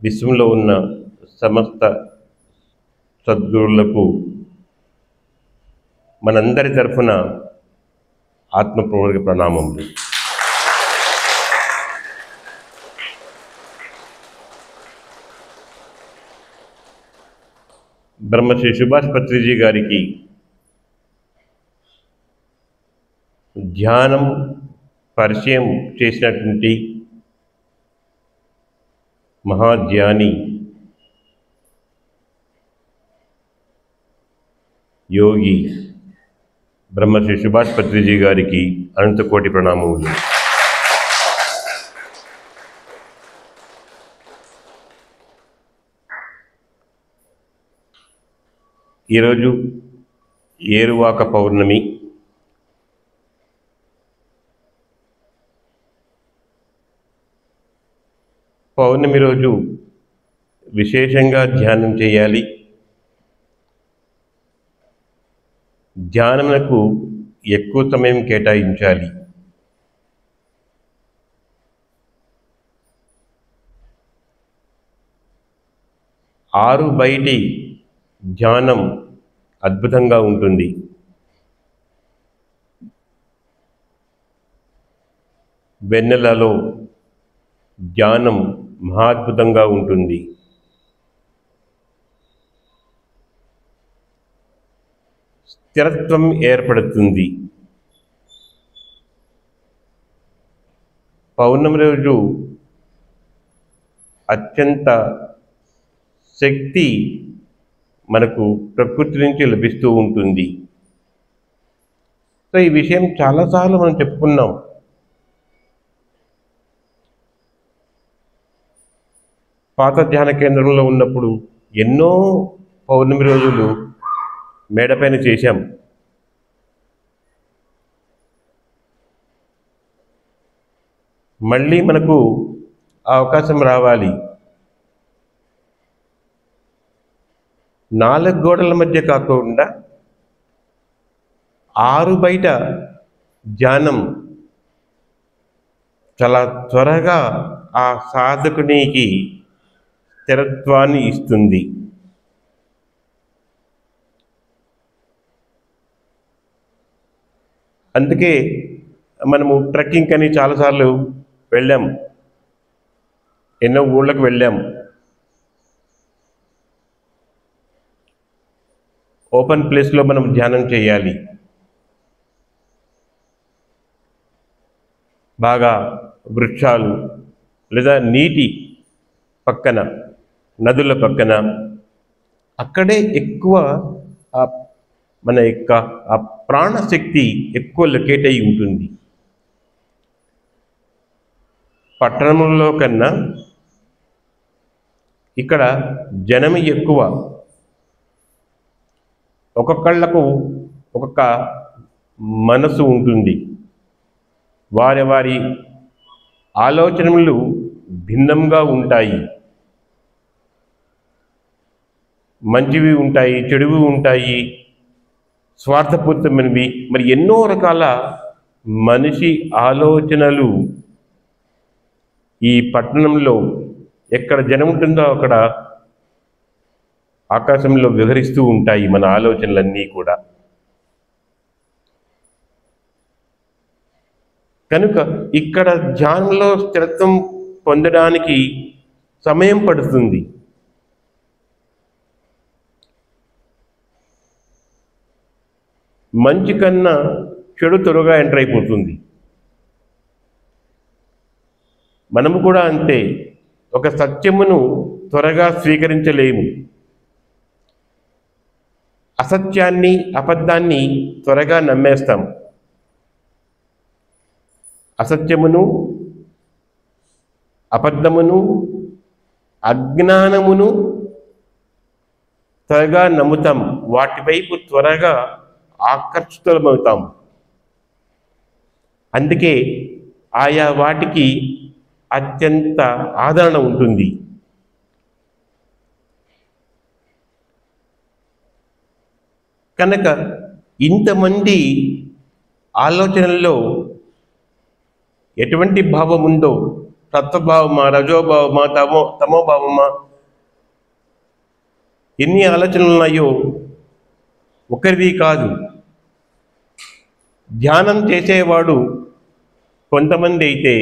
విశ్వంలో ఉన్న సమస్త సద్గురువులకు మనందరి తరఫున ఆత్మపూర్వక ప్రణామములు. బ్రహ్మశ్రీ సుభాష్ పత్రిజీ గారికి ధ్యానం పరిచయం చేసినటువంటి మహాధ్యాని యోగి బ్రహ్మశ్రీ సుభాష్ పత్రిజీ గారికి అనంతకోటి ప్రణామములు. ఈరోజు ఏరువాక పౌర్ణమి. పౌర్ణమి రోజు విశేషంగా ధ్యానం చేయాలి. ధ్యానమునకు ఎక్కువ సమయం కేటాయించాలి. ఆరు బయటి ధ్యానం అద్భుతంగా ఉంటుంది. వెన్నెలలో ధ్యానం మహాద్భుతంగా ఉంటుంది. స్థిరత్వం ఏర్పడుతుంది. పౌర్ణమి రోజు అత్యంత శక్తి మనకు ప్రకృతి నుంచి లభిస్తూ ఉంటుంది. సో ఈ విషయం చాలాసార్లు మనం చెప్పుకున్నాం. పాత ధ్యాన కేంద్రంలో ఉన్నప్పుడు ఎన్నో పౌర్ణమి రోజులు మేడపైన చేశాం. మళ్ళీ మనకు ఆ అవకాశం రావాలి. 4 గోడల మధ్య కాకుండా 6 బయట ధ్యానం చాలా త్వరగా ఆ సాధకునికి స్థిరత్వాన్ని ఇస్తుంది. అందుకే మనము ట్రెక్కింగ్ అని చాలాసార్లు వెళ్ళాం. ఎన్నో ఊళ్ళకు వెళ్ళాం. ఓపెన్ ప్లేస్లో మనం ధ్యానం చేయాలి. బాగా వృక్షాలు లేదా నీటి పక్కన, నదుల పక్కన, అక్కడే ఎక్కువ మన యొక్క ఆ ప్రాణశక్తి ఎక్కువ లొకేట్ అయి ఉంటుంది. పట్టణంలో కన్నా ఇక్కడ జనం ఎక్కువ. ఒక్కొక్కళ్ళకు ఒక్కొక్క మనసు ఉంటుంది. వారి వారి ఆలోచనలు భిన్నంగా ఉంటాయి. మంచివి ఉంటాయి, చెడువి ఉంటాయి, స్వార్థపూరితమైనవి. మరి ఎన్నో రకాల మనిషి ఆలోచనలు ఈ పట్టణంలో ఎక్కడ జనం ఉంటుందో అక్కడ ఆకాశంలో విహరిస్తూ ఉంటాయి మన ఆలోచనలన్నీ కూడా. కనుక ఇక్కడ ధ్యానంలో స్థిరత్వం పొందడానికి సమయం పడుతుంది. మంచి కన్నా చెడు త్వరగా ఎంటర్ అయిపోతుంది. మనము కూడా అంతే. ఒక సత్యమును త్వరగా స్వీకరించలేము. అసత్యాన్ని, అబద్ధాన్ని త్వరగా నమ్మేస్తాం. అసత్యమును, అబద్ధమును, అజ్ఞానమును త్వరగా నమ్ముతాం. వాటి వైపు త్వరగా ఆకర్షితులమవుతాం. అందుకే ఆయా వాటికి అత్యంత ఆదరణ ఉంటుంది. కనుక ఇంతమంది ఆలోచనల్లో ఎటువంటి భావం ఉందో సత్వభావమా, రజోభావమా, తమోభావమా, ఎన్ని ఆలోచనలు ఉన్నాయో ఒకరివి కాదు. ధ్యానం చేసేవాడు కొంతమంది అయితే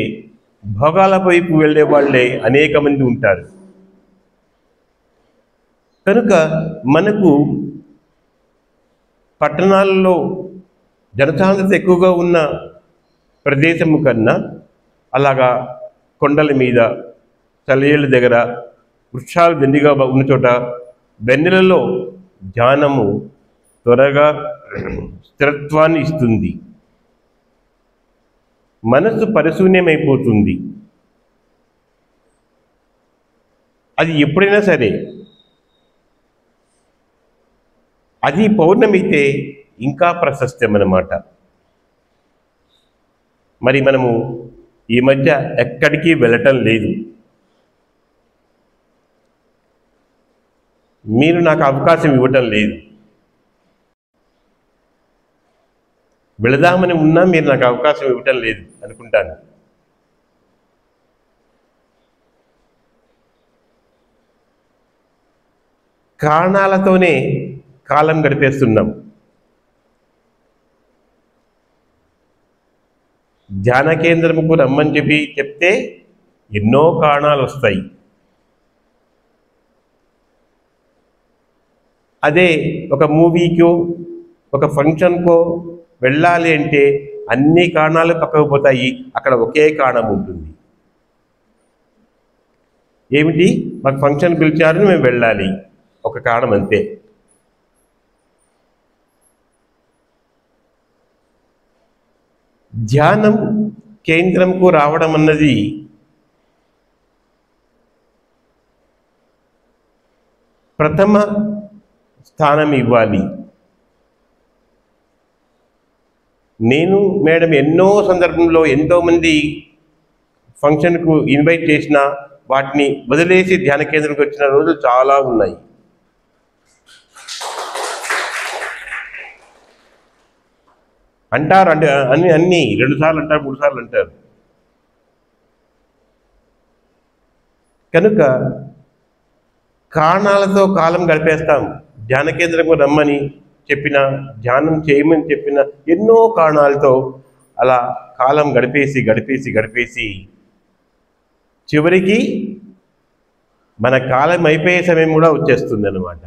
భోగాల వైపు వెళ్ళే వాళ్ళే అనేక మంది ఉంటారు. కనుక మనకు పట్టణాలలో జనసాంద్రత ఎక్కువగా ఉన్న ప్రదేశము కన్నా అలాగా కొండల మీద, చలియేళ్ళ దగ్గర, వృక్షాలు దండిగా ఉన్న చోట, వెన్నెలలో ధ్యానము త్వరగా స్థిరత్వాన్ని ఇస్తుంది. మనసు పరిశూన్యమైపోతుంది. అది ఎప్పుడైనా సరే. అది పౌర్ణమైతే ఇంకా ప్రశస్తం అన్నమాట. మరి మనము ఈ మధ్య ఎక్కడికి వెళ్ళటం లేదు. మీరు నాకు అవకాశం ఇవ్వటం లేదు. వెళదామని ఉన్నా మీరు నాకు అవకాశం ఇవ్వటం లేదు అనుకుంటాను. కారణాలతోనే కాలం గడిపేస్తున్నాం. ధ్యాన కేంద్రముకు రమ్మని చెప్తే ఎన్నో కారణాలు వస్తాయి. అదే ఒక మూవీకో, ఒక ఫంక్షన్కో వెళ్ళాలి అంటే అన్ని కారణాలు పక్కకు పోతాయి. అక్కడ ఒకే కారణం ఉంటుంది. ఏమిటి? మాకు ఫంక్షన్ పిలిచారు, మేము వెళ్ళాలి. ఒక కారణం అంతే. ధ్యానం కేంద్రంకు రావడం అన్నది ప్రథమ స్థానం ఇవ్వాలి. నేను మేడం ఎన్నో సందర్భంలో ఎంతోమంది ఫంక్షన్కు ఇన్వైట్ చేసిన వాటిని వదిలేసి ధ్యాన కేంద్రంకి వచ్చిన రోజులు చాలా ఉన్నాయి. అంటారు అంటే అన్ని 2 సార్లు అంటారు, 3 సార్లు అంటారు. కనుక కారణాలతో కాలం గడిపేస్తాం. ధ్యాన కేంద్రంకు రమ్మని చెప్పిన, ధ్యానం చేయమని చెప్పిన ఎన్నో కారణాలతో అలా కాలం గడిపేసి చివరికి మన కాలం అయిపోయే సమయం కూడా వచ్చేస్తుంది అన్నమాట.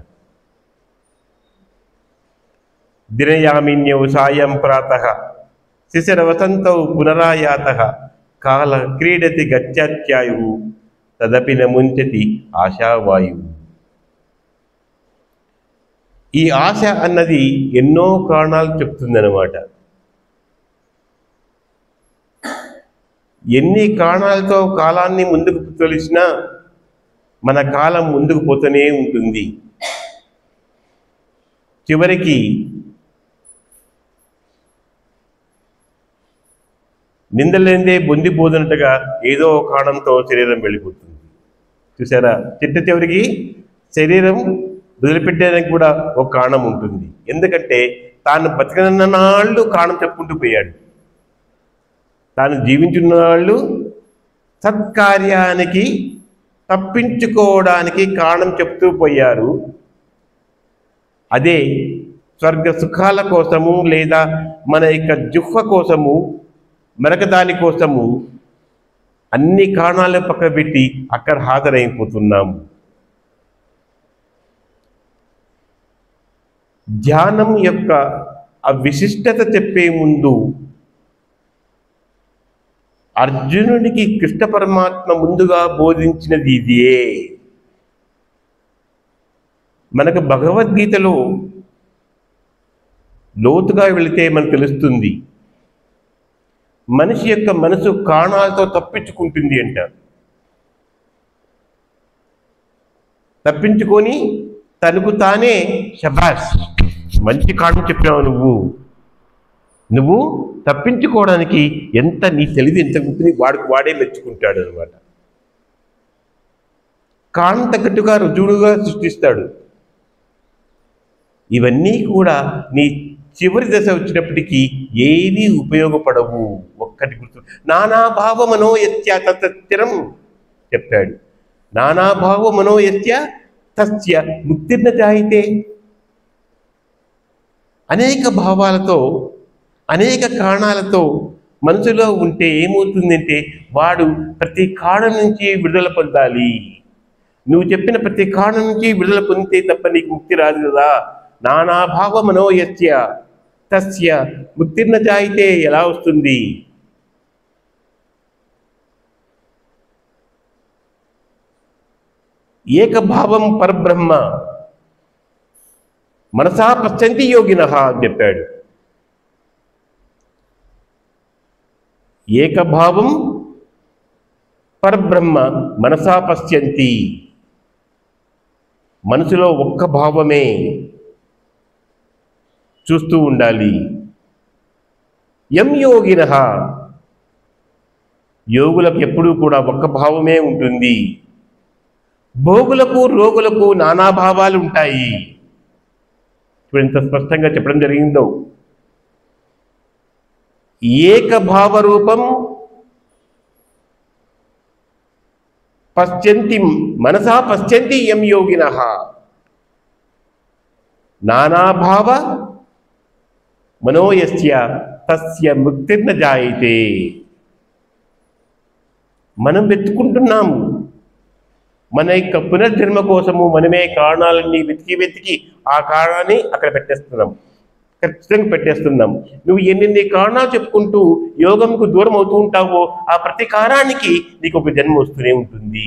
దినయామిన్యౌ సాయం ప్రాతః శిశిరవసంతౌ పునరాయాతః కాల క్రీడతి గత్యాత్యాయుః తదపి న ముంచతి ఆశావాయుః. ఈ ఆశ అన్నది ఎన్నో కారణాలు చెప్తుందన్నమాట. ఎన్ని కారణాలతో కాలాన్ని ముందుకు తొలిసినా మన కాలం ముందుకు పోతూనే ఉంటుంది. చివరికి నిందలేందే బొందిపోతున్నట్టుగా ఏదో కారణంతో శరీరం వెళ్ళిపోతుంది. చూసారా? చివరికి శరీరం వదిలిపెట్టడానికి కూడా ఒక కారణం ఉంటుంది. ఎందుకంటే తాను బతికిన నాళ్ళు కారణం చెప్పుకుంటూ పోయాడు. తాను జీవించున్న వాళ్ళు సత్కార్యానికి తప్పించుకోవడానికి కారణం చెప్తూ పోయారు. అదే స్వర్గ సుఖాల కోసము లేదా మన యొక్క జిహ్వ కోసము, మరొక దాని కోసము అన్ని కారణాలు పక్కన పెట్టి అక్కడ హాజరైపోతున్నాము. ధ్యానం యొక్క ఆ విశిష్టత చెప్పే ముందు అర్జునుడికి కృష్ణ పరమాత్మ ముందుగా బోధించినది ఇదే. మనకు భగవద్గీతలో లోతుగా వెళితే మనకు తెలుస్తుంది. మనిషి యొక్క మనసు కారణాలతో తప్పించుకుంటుంది అంట. తప్పించుకొని తనకు తానే శబాష్, మంచి కారణం చెప్పినావు నువ్వు తప్పించుకోవడానికి ఎంత నీ తెలివి ఎంత ఉంటుంది, వాడే మెచ్చుకుంటాడు అనమాట. కారణం తగ్గట్టుగా రుజువుగా సృష్టిస్తాడు. ఇవన్నీ కూడా నీ చివరి దశ వచ్చినప్పటికీ ఏవి ఉపయోగపడవు. ఒక్కటి గుర్తు. నానాభావ మనోయస్య తత్స్థిరం చెప్పాడు. నానాభావ మనోయస్య తస్య ముక్తిర్న జాయితే. అనేక భావాలతో అనేక కారణాలతో మనసులో ఉంటే ఏమవుతుందంటే వాడు ప్రతి కారణం నుంచి విడుదల పొందాలి. నువ్వు చెప్పిన ప్రతి కారణం నుంచి విడుదల పొందితే తప్ప నీకు ముక్తి రాదు కదా. నానాభావ మనోయస్య తస్య ముక్తిర్న జాయితే ఎలా వస్తుంది? ఏకభావం పరబ్రహ్మ మనసా పశ్యంతి యోగినః అని చెప్పాడు. ఏకభావం పరబ్రహ్మ మనసా పశ్యంతి. మనసులో ఒక్క భావమే చూస్తూ ఉండాలి. యం యోగినః యోగులకు ఎప్పుడూ కూడా ఒక్క భావమే ఉంటుంది. భోగులకు రోగులకు నానాభావాలు ఉంటాయి. ఇప్పుడు ఇంత స్పష్టంగా చెప్పడం జరిగిందో. ఏకభావ రూపం పశ్యంతి మనసా పశ్యంతి యం యోగినః నానాభావ మనోయస్య తస్య ముక్తిర్న జాయితే. మనం వెతుకుంటున్నాము. మన యొక్క పునర్జన్మ కోసము మనమే కారణాలన్నీ వెతికి ఆ కారణాన్ని అక్కడ పెట్టేస్తున్నాం, ఖచ్చితంగా పెట్టేస్తున్నాం. నువ్వు ఎన్ని కారణాలు చెప్పుకుంటూ యోగంకు దూరం అవుతూ ఉంటావో ఆ ప్రతి కారణానికి నీకు ఒక జన్మ వస్తూనే ఉంటుంది.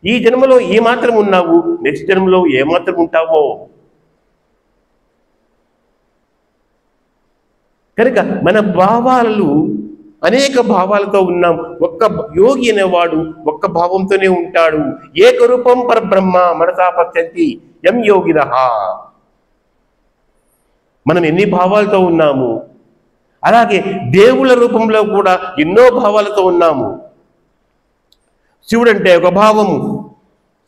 ఈ జన్మలో ఏమాత్రం ఉన్నావు, నెక్స్ట్ జన్మలో ఏమాత్రం ఉంటావో. కనుక మన భావాలు అనేక భావాలతో ఉన్నాం. ఒక్క యోగి అనేవాడు ఒక్క భావంతోనే ఉంటాడు. ఏకరూపం పరబ్రహ్మ మనసా పశ్యంతి యం యోగినః. మనం ఎన్ని భావాలతో ఉన్నాము. అలాగే దేవుళ్ళ రూపంలో కూడా ఎన్నో భావాలతో ఉన్నాము. శివుడు అంటే ఒక భావము,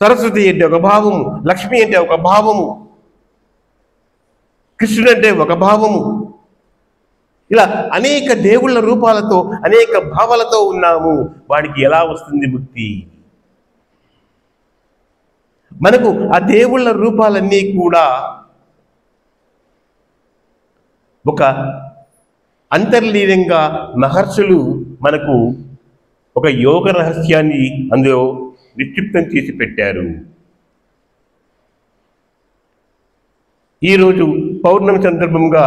సరస్వతి అంటే ఒక భావము, లక్ష్మి అంటే ఒక భావము, కృష్ణుడు అంటే ఒక భావము. ఇలా అనేక దేవుళ్ళ రూపాలతో అనేక భావాలతో ఉన్నాము. వాడికి ఎలా వస్తుంది ముక్తి? మనకు ఆ దేవుళ్ళ రూపాలన్నీ కూడా ఒక అంతర్లీనంగా మహర్షులు మనకు ఒక యోగ రహస్యాన్ని అందులో నిక్షిప్తం చేసి పెట్టారు. ఈరోజు పౌర్ణమి సందర్భంగా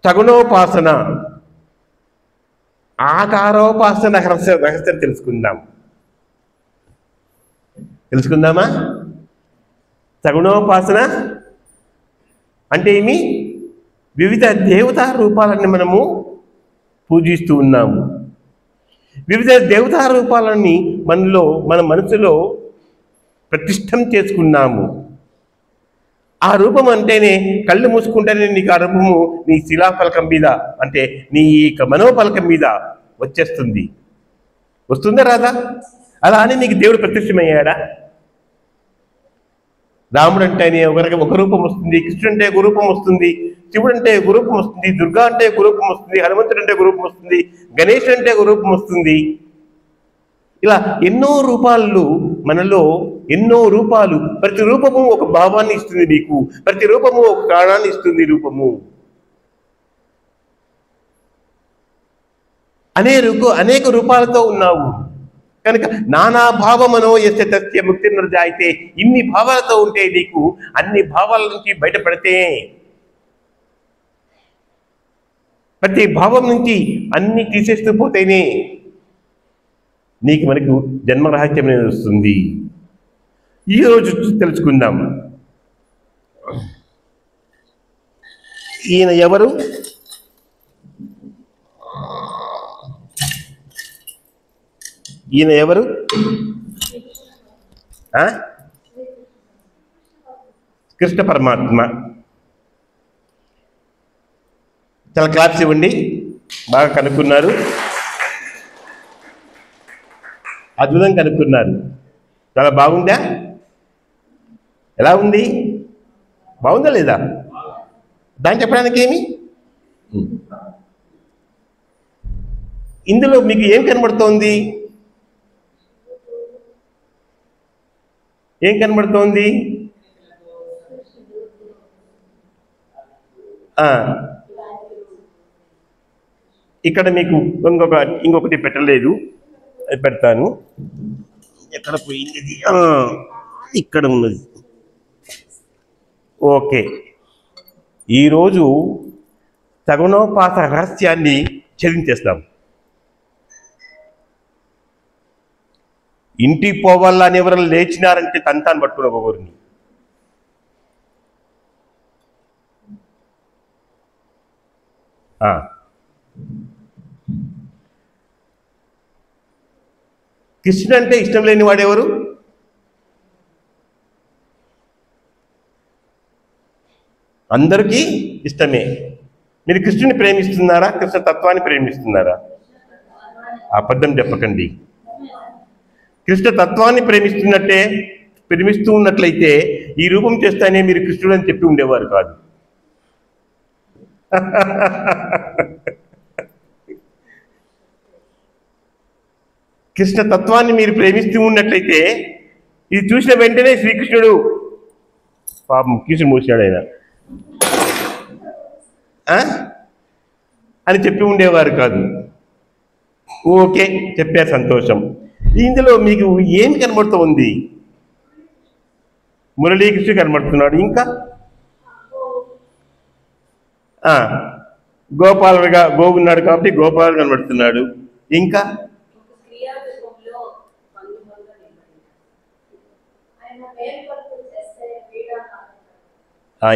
సగుణోపాసన, ఆకారోపాసన రహస్యం తెలుసుకుందామా? సగుణోపాసన అంటే ఏమి? వివిధ దేవతా రూపాలని మనము పూజిస్తూ ఉన్నాము. వివిధ దేవతా రూపాలని మన మనసులో ప్రతిష్టం చేసుకున్నాము. ఆ రూపం అంటేనే కళ్ళు మూసుకుంటేనే నీకు ఆ రూపము నీ శిలాఫలకం మీద అంటే నీ మనోఫలకం మీద వచ్చేస్తుంది. వస్తుందా రాదా? అలా అని నీకు దేవుడు ప్రత్యక్షమయ్యాడా? రాముడు అంటే ఒక రూపం వస్తుంది, కృష్ణుడు అంటే ఒక రూపం వస్తుంది, శివుడు అంటే ఒక రూపం వస్తుంది, దుర్గా అంటే ఒక రూపం వస్తుంది, హనుమంతుడు అంటే ఒక రూపం వస్తుంది, గణేషుడు అంటే ఒక రూపం వస్తుంది. ఇలా ఎన్నో రూపాలు మనలో, ఎన్నో రూపాలు. ప్రతి రూపము ఒక భావాన్ని ఇస్తుంది నీకు, ప్రతి రూపము ఒక కారణాన్ని ఇస్తుంది. రూపము అనేక రూపాలతో ఉన్నావు. కనుక నానాభావమనో యస్య తస్య ముక్తిర్న జాయితే. ఇన్ని భావాలతో ఉంటే నీకు అన్ని భావాల నుంచి బయటపడితే, ప్రతి భావం నుంచి అన్ని తీసేస్తూ పోతేనే నీకు మనకు జన్మరహస్యం అనేది వస్తుంది. ఈరోజు తెలుసుకుందాం. ఈయన ఎవరు? ఈయన ఎవరు? కృష్ణ పరమాత్మ. చాలా క్లాప్స్ ఇవ్వండి. బాగా కనుక్కున్నారు, అద్భుతంగా కనుక్కున్నారు. చాలా బాగుందా? ఎలా ఉంది? బాగుందా లేదా? దాన్ని చెప్పడానికి ఏమి ఇందులో మీకు ఏం కనబడుతోంది? ఏం కనబడుతోంది? ఇక్కడ మీకు ఇంకొకటి పెట్టలేదు, అది పెడతాను. ఎక్కడ పోయింది? ఇక్కడ ఉన్నది. ఓకే, ఈరోజు సగుణోపాస రహస్యాన్ని ఛేదించేస్తాం. ఇంటికి పోవాలని ఎవరైనా లేచినారంటే తంతాను పట్టుకుని ఒకరిని. కృష్ణుడు అంటే ఇష్టం లేని వాడెవరు? అందరికీ ఇష్టమే. మీరు కృష్ణుని ప్రేమిస్తున్నారా? కృష్ణ తత్వాన్ని ప్రేమిస్తున్నారా? అబద్ధం చెప్పకండి. కృష్ణ తత్వాన్ని ప్రేమిస్తూ ఉన్నట్లయితే ఈ రూపం చేస్తానే మీరు కృష్ణుడు అని చెప్పి ఉండేవారు కాదు. కృష్ణ తత్వాన్ని మీరు ప్రేమిస్తూ ఉన్నట్లయితే ఇది చూసిన వెంటనే శ్రీకృష్ణుడు పాపం కృష్ణుడు మూసాడు ఆయన అని చెప్పి ఉండేవారు కాదు. ఓకే, చెప్పే సంతోషం. ఇందులో మీకు ఏం కనబడుతూ ఉంది? మురళీకృష్ణ కనబడుతున్నాడు. ఇంకా గోపాలుగా గోగున్నాడు కాబట్టి గోపాలు కనబడుతున్నాడు. ఇంకా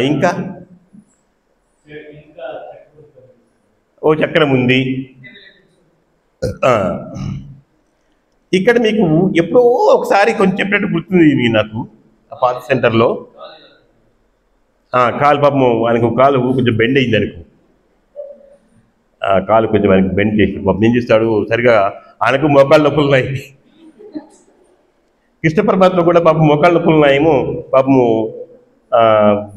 ఇంకా ఓ చక్రం ఉంది. ఇక్కడ మీకు ఎప్పుడో ఒకసారి కొంచెం చెప్పినట్టు గుర్తుంది నాకు, పాత సెంటర్లో. కాలు పాపము ఆయనకు కాలు కొంచెం బెండ్ అయింది అనుకో, కాలు కొంచెం ఆయనకు బెండ్ చేసి పాపం ఏం చేస్తాడు, సరిగా ఆయనకు మోకాళ్ళ నొప్పులు ఉన్నాయి. కృష్ణ పరమాత్మ కూడా పాపం మోకాళ్ళ నొప్పులు ఉన్నాయేమో, పాపము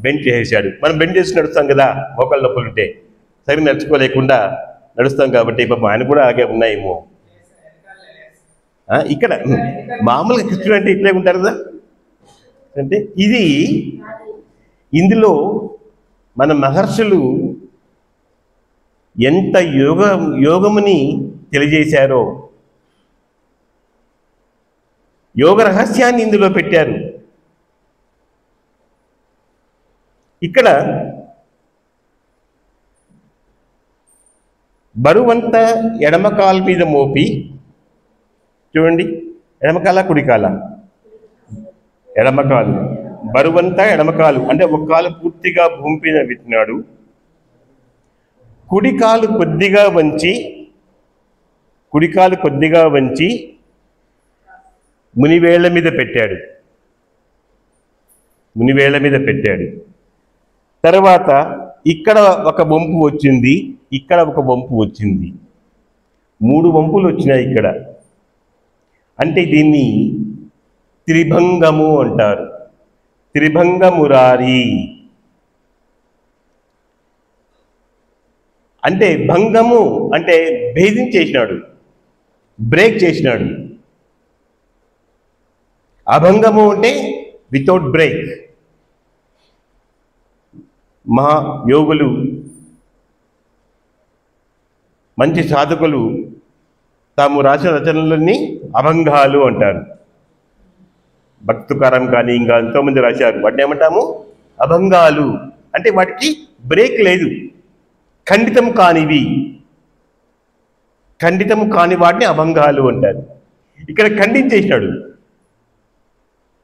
బెండ్ చేసేసాడు. మనం బెండ్ చేసి నడుస్తాం కదా, మోకాళ్ళ నొప్పులు ఉంటే సరిగ్గా నడుచుకోలేకుండా నడుస్తాం కాబట్టి పాపం ఆయన కూడా ఆగే ఉన్నాయేమో. ఇక్కడ మామూలుగా కృష్ణుడు అంటే ఇట్లే ఉంటారు కదా. అంటే ఇది ఇందులో మన మహర్షులు ఎంత యోగముని తెలియజేశారో, యోగ రహస్యాన్ని ఇందులో పెట్టారు. ఇక్కడ బరువంతా ఎడమకాలు మీద మోపి, చూడండి, ఎడమకాల కుడికాల? ఎడమకాలు. బరువంతా ఎడమకాలు అంటే ఒక కాలు పూర్తిగా భూమి మీద పెట్టినాడు, కుడికాలు కొద్దిగా వంచి మునివేళ్ల మీద పెట్టాడు. తర్వాత ఇక్కడ ఒక వంపు వచ్చింది, ఇక్కడ ఒక వంపు వచ్చింది, 3 వంపులు వచ్చినాయి ఇక్కడ. అంటే దీన్ని త్రిభంగము అంటారు. త్రిభంగమురారి అంటే భంగము అంటే భేదించేసినాడు, బ్రేక్ చేసినాడు. అభంగము అంటే వితౌట్ బ్రేక్. మహా యోగులు, మంచి సాధకులు తాము రాసిన రచనలన్నీ అభంగాలు అంటారు. భక్తుకారం కానీ ఇంకా ఎంతోమంది రాశారు, వాటిని ఏమంటాము? అభంగాలు. అంటే వాటికి బ్రేక్ లేదు, ఖండితం కాని వాటిని అభంగాలు అంటారు. ఇక్కడ ఖండించేసినాడు.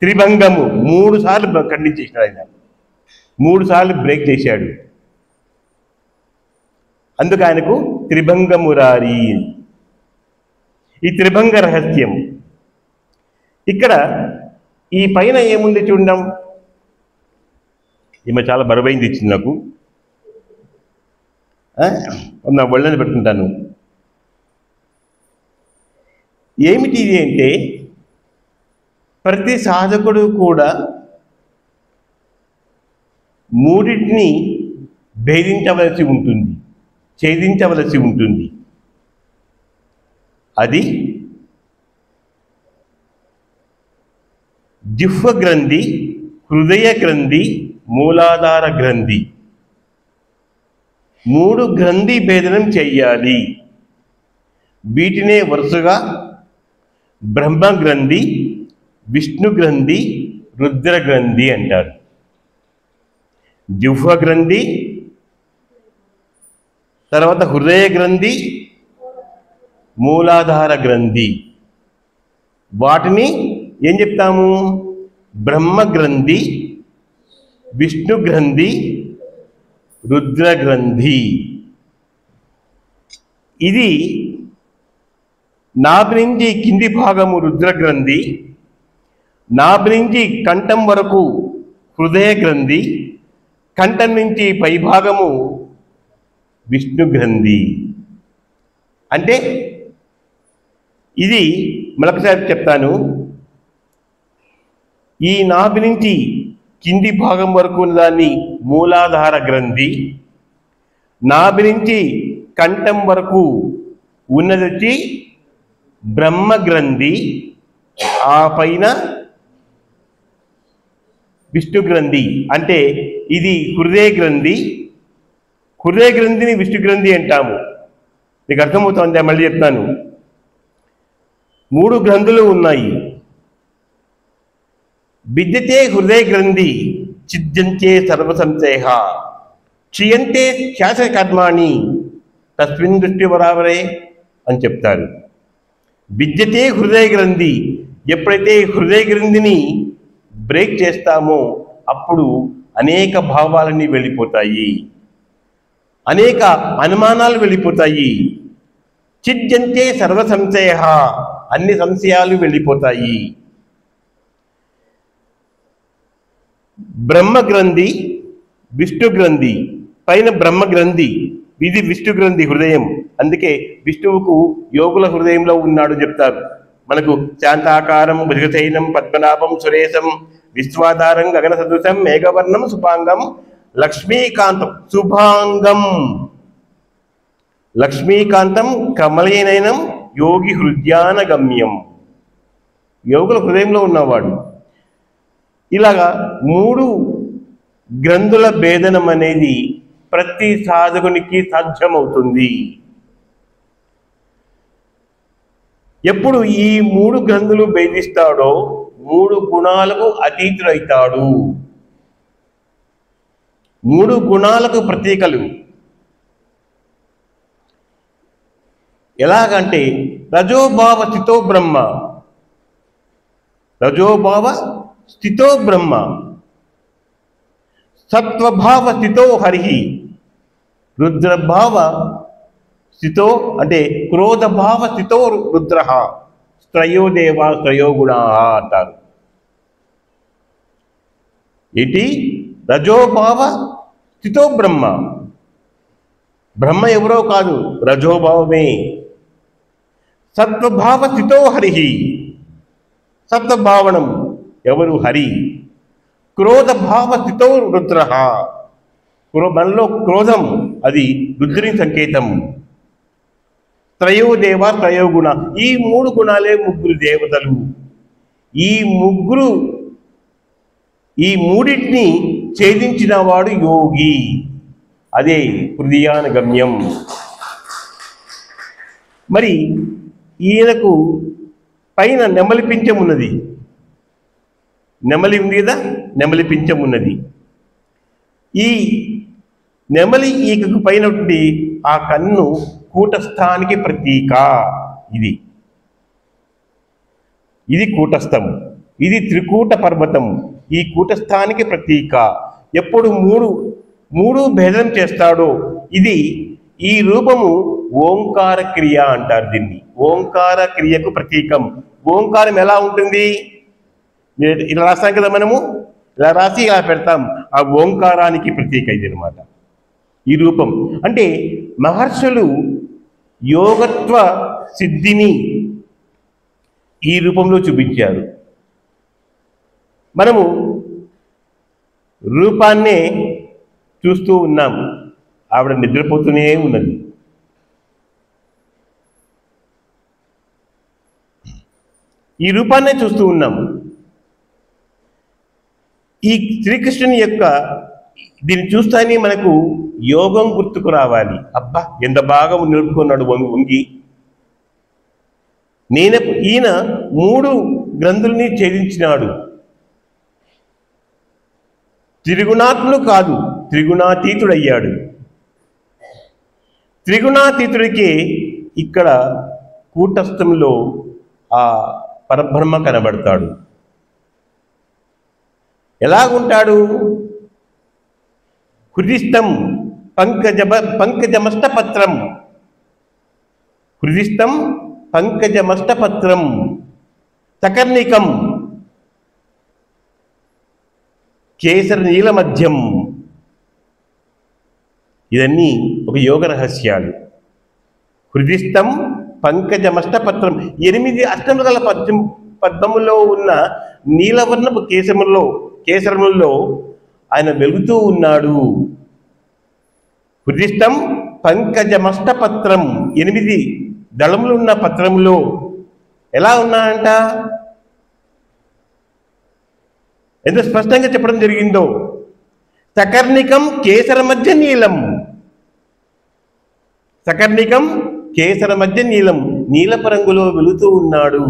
త్రిభంగము 3 సార్లు ఖండించేసినాడు ఆయన, 3 సార్లు బ్రేక్ చేశాడు. అందుకు ఆయనకు త్రిభంగమురారి. ఈ త్రిభంగ రహస్యం. ఇక్కడ ఈ పైన ఏముంది చూద్దాం. ఈమె చాలా బరువైంది ఇచ్చింది నాకు, నా ఒళ్ళని పెట్టుకుంటాను. ఏమిటి ఇది అంటే, ప్రతి సాధకుడు కూడా మూడింటిని భేదించవలసి ఉంటుంది. ఛేదించవలసి ఉంటుంది. అది జిహ్వ గ్రంథి, హృదయ గ్రంథి, మూలాధార గ్రంథి. 3 గ్రంథి భేదనం చెయ్యాలి. వీటినే వరుసగా బ్రహ్మ గ్రంథి, విష్ణు గ్రంథి, రుద్ర గ్రంథి అంటారు. జిహ్వ గ్రంథి, తర్వాత హృదయ గ్రంథి, మూలాధార గ్రంథి. వాటిని ఏం చెప్తాము? బ్రహ్మ గ్రంథి, విష్ణు గ్రంథి, రుద్ర గ్రంథి. ఇది నాభి నుంచి కింది భాగము రుద్ర గ్రంథి, నాభి నుంచి కంఠం వరకు హృదయ గ్రంథి, కంఠం నుంచి పై భాగము విష్ణు గ్రంథి. అంటే ఇది మరొకసారి చెప్తాను. ఈ నాభి నుంచి కింది భాగం వరకు ఉన్నదాన్ని మూలాధార గ్రంథి, నాభి నుంచి కంఠం వరకు ఉన్నది వచ్చి బ్రహ్మ గ్రంథి, ఆ పైన విష్ణు గ్రంథి. అంటే ఇది హృదయ గ్రంథి. హృదయ గ్రంథిని విష్ణు గ్రంథి అంటాము. నీకు అర్థమవుతుంది? మళ్ళీ చెప్తాను. 3 గ్రంథులు ఉన్నాయి. విద్యతే హృదయ గ్రంథి, ఛిద్యంతే సర్వ సంశయ, క్షీయంతే శాస్త్రకర్మాణి తస్మిన్ దృష్టి బరాబరే అని చెప్తారు. విద్యతే హృదయ గ్రంథి. ఎప్పుడైతే హృదయ గ్రంథిని బ్రేక్ చేస్తామో అప్పుడు అనేక భావాలన్నీ వెళ్ళిపోతాయి, అనేక అనుమానాలు వెళ్ళిపోతాయి. ఛిద్యంతే సర్వ సంశయ, అన్ని సంశయాలు వెళ్ళిపోతాయి. బ్రహ్మ గ్రంథి, విష్ణు గ్రంథి, పైన బ్రహ్మ గ్రంథి, ఇది విష్ణు గ్రంథి హృదయం. అందుకే విష్ణువుకు యోగుల హృదయంలో ఉన్నాడు చెప్తారు. మనకు శాంతాకారం, భుజగశయనం, పద్మనాభం, సురేశం, విశ్వాధారం, గగన సదృశం, మేఘవర్ణం, శుభాంగం, లక్ష్మీకాంతం. శుభాంగం లక్ష్మీకాంతం, కమలయనయనం, యోగి హృదయాన గమ్యం. యోగుల హృదయంలో ఉన్నవాడు. ఇలాగా 3 గ్రంథుల భేదనం అనేది ప్రతి సాధకునికి సాధ్యమవుతుంది. ఎప్పుడు ఈ 3 గ్రంథులు భేదిస్తాడో 3 గుణాలకు అతీతుడైతాడు. 3 గుణాలకు ప్రతీకలు. ఎలాగంటే రజోభావ స్థితో బ్రహ్మ, రజోభావ స్థితో బ్రహ్మ, సత్వభావ స్థితో హరి, రుద్రభావ స్థితో అంటే క్రోధభావ స్థితో రుద్ర, త్రయోదేవా త్రయోగుణా అంటారు. ఏంటి? రజోభావ స్థితో బ్రహ్మ. బ్రహ్మ ఎవరో కాదు, రజోభావమే. సత్వభావ స్థితో హరి, సత్వభావనం ఎవరు? హరి. క్రోధభావ స్థితో రుద్ర, మనలో క్రోధం అది రుద్రుని సంకేతం. త్రయోదేవ త్రయోగుణ, ఈ 3 గుణాలే 3 దేవతలు. ఈ 3 ఛేదించిన వాడు యోగి. అదే హృదయాన గమ్యం. మరి ఈయనకు పైన నెమలి పింఛం ఉన్నది. నెమలి ఉంది కదా, నెమలి పింఛం ఉన్నది. ఈ నెమలి ఈకకు పైన ఆ కన్ను కూటస్థానికి ప్రతీక. ఇది కూటస్థం, ఇది త్రికూట పర్వతం. ఈ కూటస్థానికి ప్రతీక. ఎప్పుడు 3 భేదం చేస్తాడో ఇది ఈ రూపము ఓంకార క్రియ అంటారు. దీన్ని ఓంకార క్రియకు ప్రతీకం. ఓంకారం ఎలా ఉంటుంది? ఇలా రాస్తాం కదా, మనము ఇలా రాసి ఇలా పెడతాం. ఆ ఓంకారానికి ప్రతీక ఇది అనమాట ఈ రూపం. అంటే మహర్షులు యోగత్వ సిద్ధిని ఈ రూపంలో చూపించారు. మనము రూపాన్నే చూస్తూ ఉన్నాం. ఆవిడ నిద్రపోతూనే ఉన్నది. ఈ రూపాన్నే చూస్తూ ఉన్నాం. ఈ శ్రీకృష్ణుని యొక్క దీన్ని చూస్తానే మనకు యోగం గుర్తుకు రావాలి. అబ్బా ఎంత బాగా నిలుపుకున్నాడు వంగి. ఈయన 3 గ్రంథుల్ని ఛేదించినాడు. త్రిగుణాత్ముడు కాదు, త్రిగుణాతీతుడయ్యాడు. త్రిగుణాతీతుడికి ఇక్కడ కూటస్థంలో ఆ పరబ్రహ్మ కనబడతాడు. ఎలాగుంటాడు? హృదిస్థం పంకజమష్టపత్రం, హృదిస్థం పంకజమష్టపత్రం, సకర్ణికం కేసర నీలమధ్యం. ఇవన్నీ ఒక యోగ రహస్యాలు. హృదిస్థం పంకజమష్టపత్రం, 8 అష్టముల పద్మములో ఉన్న నీలవర్ణపు కేసరములలో ఆయన వెలుగుతూ ఉన్నాడు. హృదిస్థం పంకజమష్టపత్రం, 8 దళములు ఉన్న పత్రములో ఎలా ఉన్నాయంట? ఎంత స్పష్టంగా చెప్పడం జరిగిందో. సకర్ణికం కేసర మధ్య నీలం, సకర్ణికం కేసర మధ్య నీలం, నీలపు రంగులో వెలుతూ ఉన్నాడు.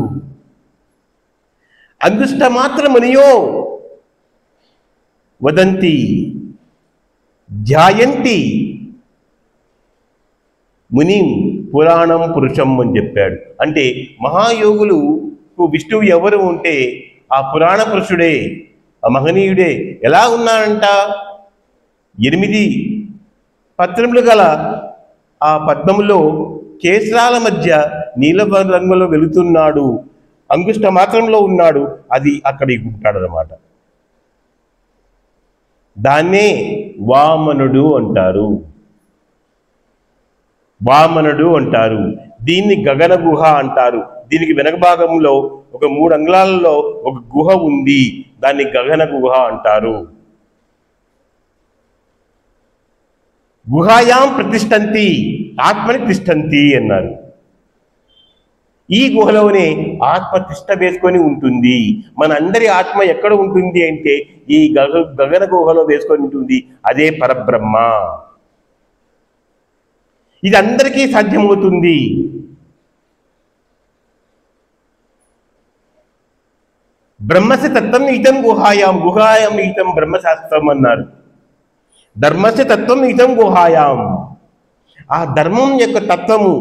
అంగుష్ట మాత్రమునియో వదంతి ధ్యాయంతి ముని పురాణం పురుషం అని చెప్పాడు. అంటే మహాయోగులకు విష్ణువు ఎవరు ఉంటే ఆ పురాణ పురుషుడే, ఆ మహనీయుడే. ఎలా ఉన్నాడంట? 8 పత్రములు గల ఆ పద్మములో కేసరాల మధ్య నీల రంగులో వెళుతున్నాడు. అంగుష్ట మాత్రంలో ఉన్నాడు. అది అక్కడికి ఉంటాడు అన్నమాట. దాన్నే వామనుడు అంటారు. వామనుడు అంటారు. దీన్ని గగన గుహ అంటారు. దీనికి వెనక భాగంలో ఒక 3 అంగుళాలలో ఒక గుహ ఉంది. దాన్ని గగన గుహ అంటారు. గుహాయాం ప్రతిష్టంతి ఆత్మని తిష్టంతి అన్నారు. ఈ గుహలోనే ఆత్మ తిష్ట వేసుకొని ఉంటుంది. మన అందరి ఆత్మ ఎక్కడ ఉంటుంది అంటే ఈ గగన గుహలో వేసుకొని ఉంటుంది. అదే పరబ్రహ్మ. ఇది అందరికీ సాధ్యమవుతుంది. బ్రహ్మస్య తత్వం ఇతం గుహాయాం, గుహాయాం ఇతం బ్రహ్మశాస్త్రం అన్నారు. ధర్మస్య తత్వం ఇతం గుహాయాం. ఆ ధర్మం యొక్క తత్వము,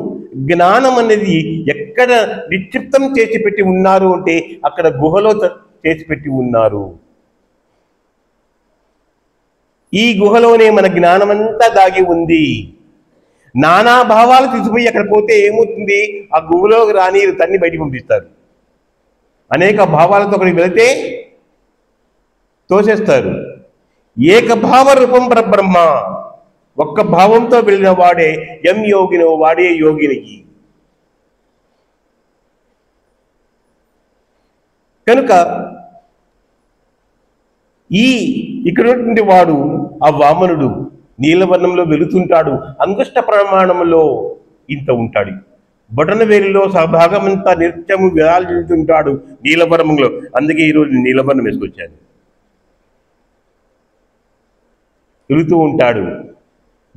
జ్ఞానం అనేది ఎక్కడ నిక్షిప్తం చేసి పెట్టి ఉన్నారు అంటే అక్కడ గుహలో చేసి పెట్టి ఉన్నారు. ఈ గుహలోనే మన జ్ఞానమంతా దాగి ఉంది. నానా భావాలు తీసుకుపోయి అక్కడ పోతే ఏమవుతుంది? ఆ గుహలోకి రాని తన్ని బయటికి పంపిస్తారు. అనేక భావాలతో అక్కడికి వెళితే తోసేస్తారు. ఏకభావ రూపం పరబ్రహ్మ. ఒక్క భావంతో వెళ్ళిన వాడే ఎం యోగినో, వాడే యోగినికి. కనుక ఇక్కడ వాడు ఆ వామనుడు నీలవర్ణంలో వెళుతుంటాడు. అంగుష్ట ప్రమాణంలో ఇంత ఉంటాడు. బొటన వేలిలో సభాగమంతా నిత్యము వేలాడుతుంటాడు నీలవర్ణంలో. అందుకే ఈరోజు నీలవర్ణం వేసుకొచ్చాను. వెళుతూ ఉంటాడు.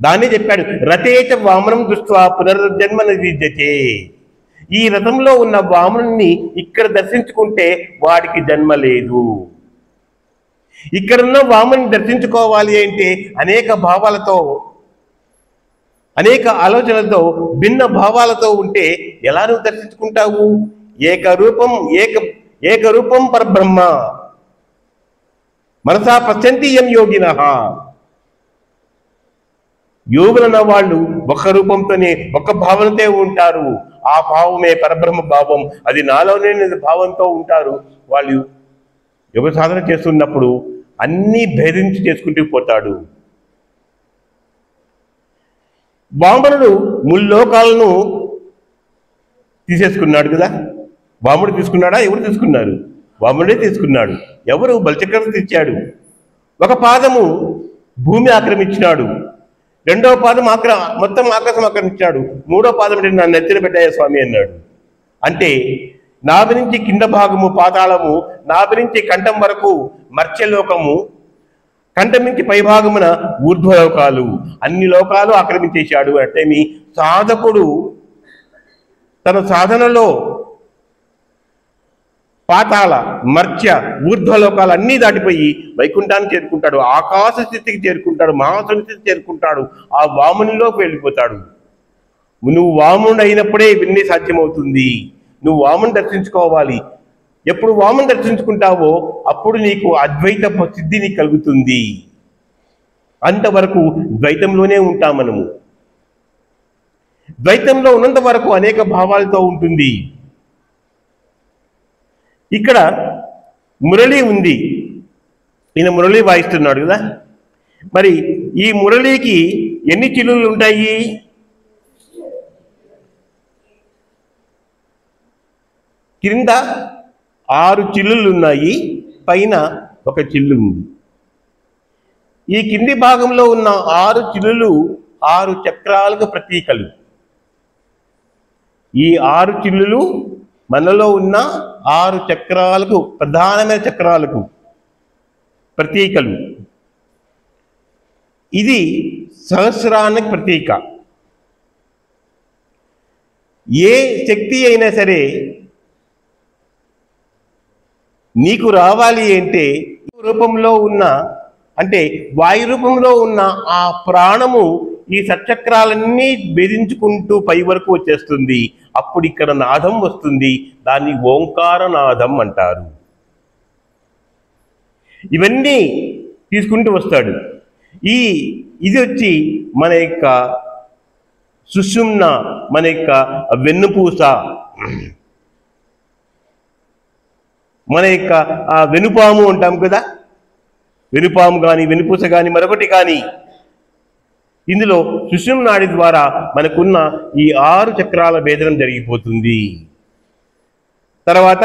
దాన్ని చెప్పాడు, రథేచ వామనం దృష్ట్వా పునర్జన్మ విద్యతే. ఈ రథంలో ఉన్న వామనుని ఇక్కడ దర్శించుకుంటే వాడికి జన్మ లేదు. ఇక్కడున్న వామని దర్శించుకోవాలి అంటే అనేక భావాలతో, అనేక ఆలోచనలతో, భిన్న భావాలతో ఉంటే ఎలా నువ్వు దర్శించుకుంటావు? ఏకరూపం పరబ్రహ్మ మనసా పశ్యంతి యం యోగినః. యోగులన్న వాళ్ళు ఒక్క రూపంతోనే, ఒక్క భావనతో ఉంటారు. ఆ భావమే పరబ్రహ్మ భావం. అది నాలోనే భావంతో ఉంటారు. వాళ్ళు యోగ సాధన చేస్తున్నప్పుడు అన్నీ భేదించి చేసుకుంటూ పోతాడు. వామనుడు ముల్లోకాలను తీసేసుకున్నాడు కదా. వాముడు తీసుకున్నాడా? ఎవరు తీసుకున్నారు? వాముడే తీసుకున్నాడు. ఎవరు? బలిచక్రవర్తి ఇచ్చాడు. ఒక పాదము భూమి ఆక్రమించినాడు, రెండవ పాదం మొత్తం ఆకాశం ఆక్రమించాడు, మూడో పాదం నా నెత్తిన పెట్టాయ స్వామి అన్నాడు. అంటే నాభి నుంచి కింద భాగము పాతాళము, నాభి నుంచి కంఠం వరకు మర్త్యలోకము, కంఠం నుంచి పైభాగమున ఊర్ధ్వలోకాలు, అన్ని లోకాలు ఆక్రమించేశాడు. అంటే మీ సాధకుడు తన సాధనలో పాతాళ, మర్త్య, ఊర్ధ్వలోకాలు అన్నీ దాటిపోయి వైకుంఠాన్ని చేరుకుంటాడు, ఆకాశ స్థితికి చేరుకుంటాడు, మహాసుని స్థితికి చేరుకుంటాడు, ఆ వామునిలోకి వెళ్ళిపోతాడు. నువ్వు వామునుడు అయినప్పుడే ఇవన్నీ సాధ్యమవుతుంది. నువ్వు వాముని దర్శించుకోవాలి. ఎప్పుడు వాముని దర్శించుకుంటావో అప్పుడు నీకు అద్వైత సిద్ధి నీకు కలుగుతుంది. అంతవరకు ద్వైతంలోనే ఉంటాం మనము. ద్వైతంలో ఉన్నంత వరకు అనేక భావాలతో ఉంటుంది. ఇక్కడ మురళి ఉంది, ఈయన మురళి వాయిస్తున్నాడు కదా. మరి ఈ మురళికి ఎన్ని చిల్లులు ఉంటాయి? క్రింద 6 చిల్లులు ఉన్నాయి, పైన ఒక చిల్లు ఉంది. ఈ కింది భాగంలో ఉన్న 6 చిల్లులు 6 చక్రాలకు ప్రతీకలు. ఈ 6 చిల్లులు మనలో ఉన్న 6 చక్రాలకు, ప్రధానమైన చక్రాలకు ప్రతీకలు. ఇది సహస్రానికి ప్రతీక. ఏ శక్తి అయినా సరే నీకు రావాలి అంటే రూపంలో ఉన్న, అంటే వాయు రూపంలో ఉన్న ఆ ప్రాణము ఈ సచక్రాలన్నీ భేదించుకుంటూ పై వరకు వచ్చేస్తుంది. అప్పుడు ఇక్కడ నాదం వస్తుంది, దాన్ని ఓంకార నాదం అంటారు. ఇవన్నీ తీసుకుంటూ వస్తాడు. ఇది వచ్చి మన యొక్క సుషుమ్న, మన యొక్క వెన్నుపూస, మన యొక్క వెనుపాము అంటాం కదా. వెనుపాము కానీ వెనుపూస కానీ మరొకటి కానీ, ఇందులో సుషుమ్న నాడి ద్వారా మనకున్న ఈ 6 చక్రాల భేదనం జరిగిపోతుంది. తర్వాత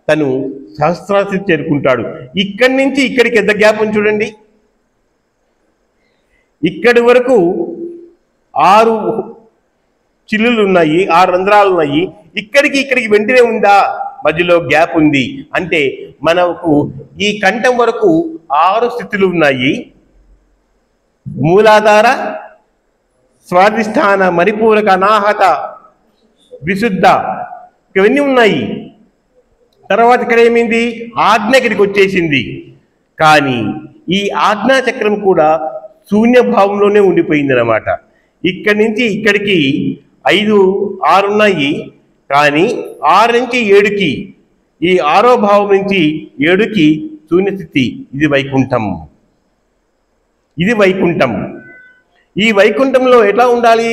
తను సహస్రాస్థితి చేరుకుంటాడు. ఇక్కడి నుంచి ఇక్కడికి ఎంత గ్యాప్ ఉంది చూడండి. ఇక్కడి వరకు 6 చిల్లులు ఉన్నాయి, 6 రంధ్రాలు ఉన్నాయి. ఇక్కడికి వెంటనే ఉందా? మధ్యలో గ్యాప్ ఉంది. అంటే మనకు ఈ కంఠం వరకు 6 స్థితులు ఉన్నాయి. మూలాధార, స్వాధిష్టాన, మణిపూరక, అనాహత, విశుద్ధ, ఇవన్నీ ఉన్నాయి. తర్వాత ఇక్కడ ఏమైంది? ఆజ్ఞ ఇక్కడికి వచ్చేసింది. కానీ ఈ ఆజ్ఞా చక్రం కూడా శూన్య భావంలోనే ఉండిపోయింది అన్నమాట. ఇక్కడి నుంచి ఇక్కడికి 5, 6 ఉన్నాయి. కానీ 6 నుంచి 7కి, ఈ 6వ భావం నుంచి 7కి శూన్యస్థితి. ఇది వైకుంఠం. ఇది వైకుంఠం. ఈ వైకుంఠంలో ఎట్లా ఉండాలి?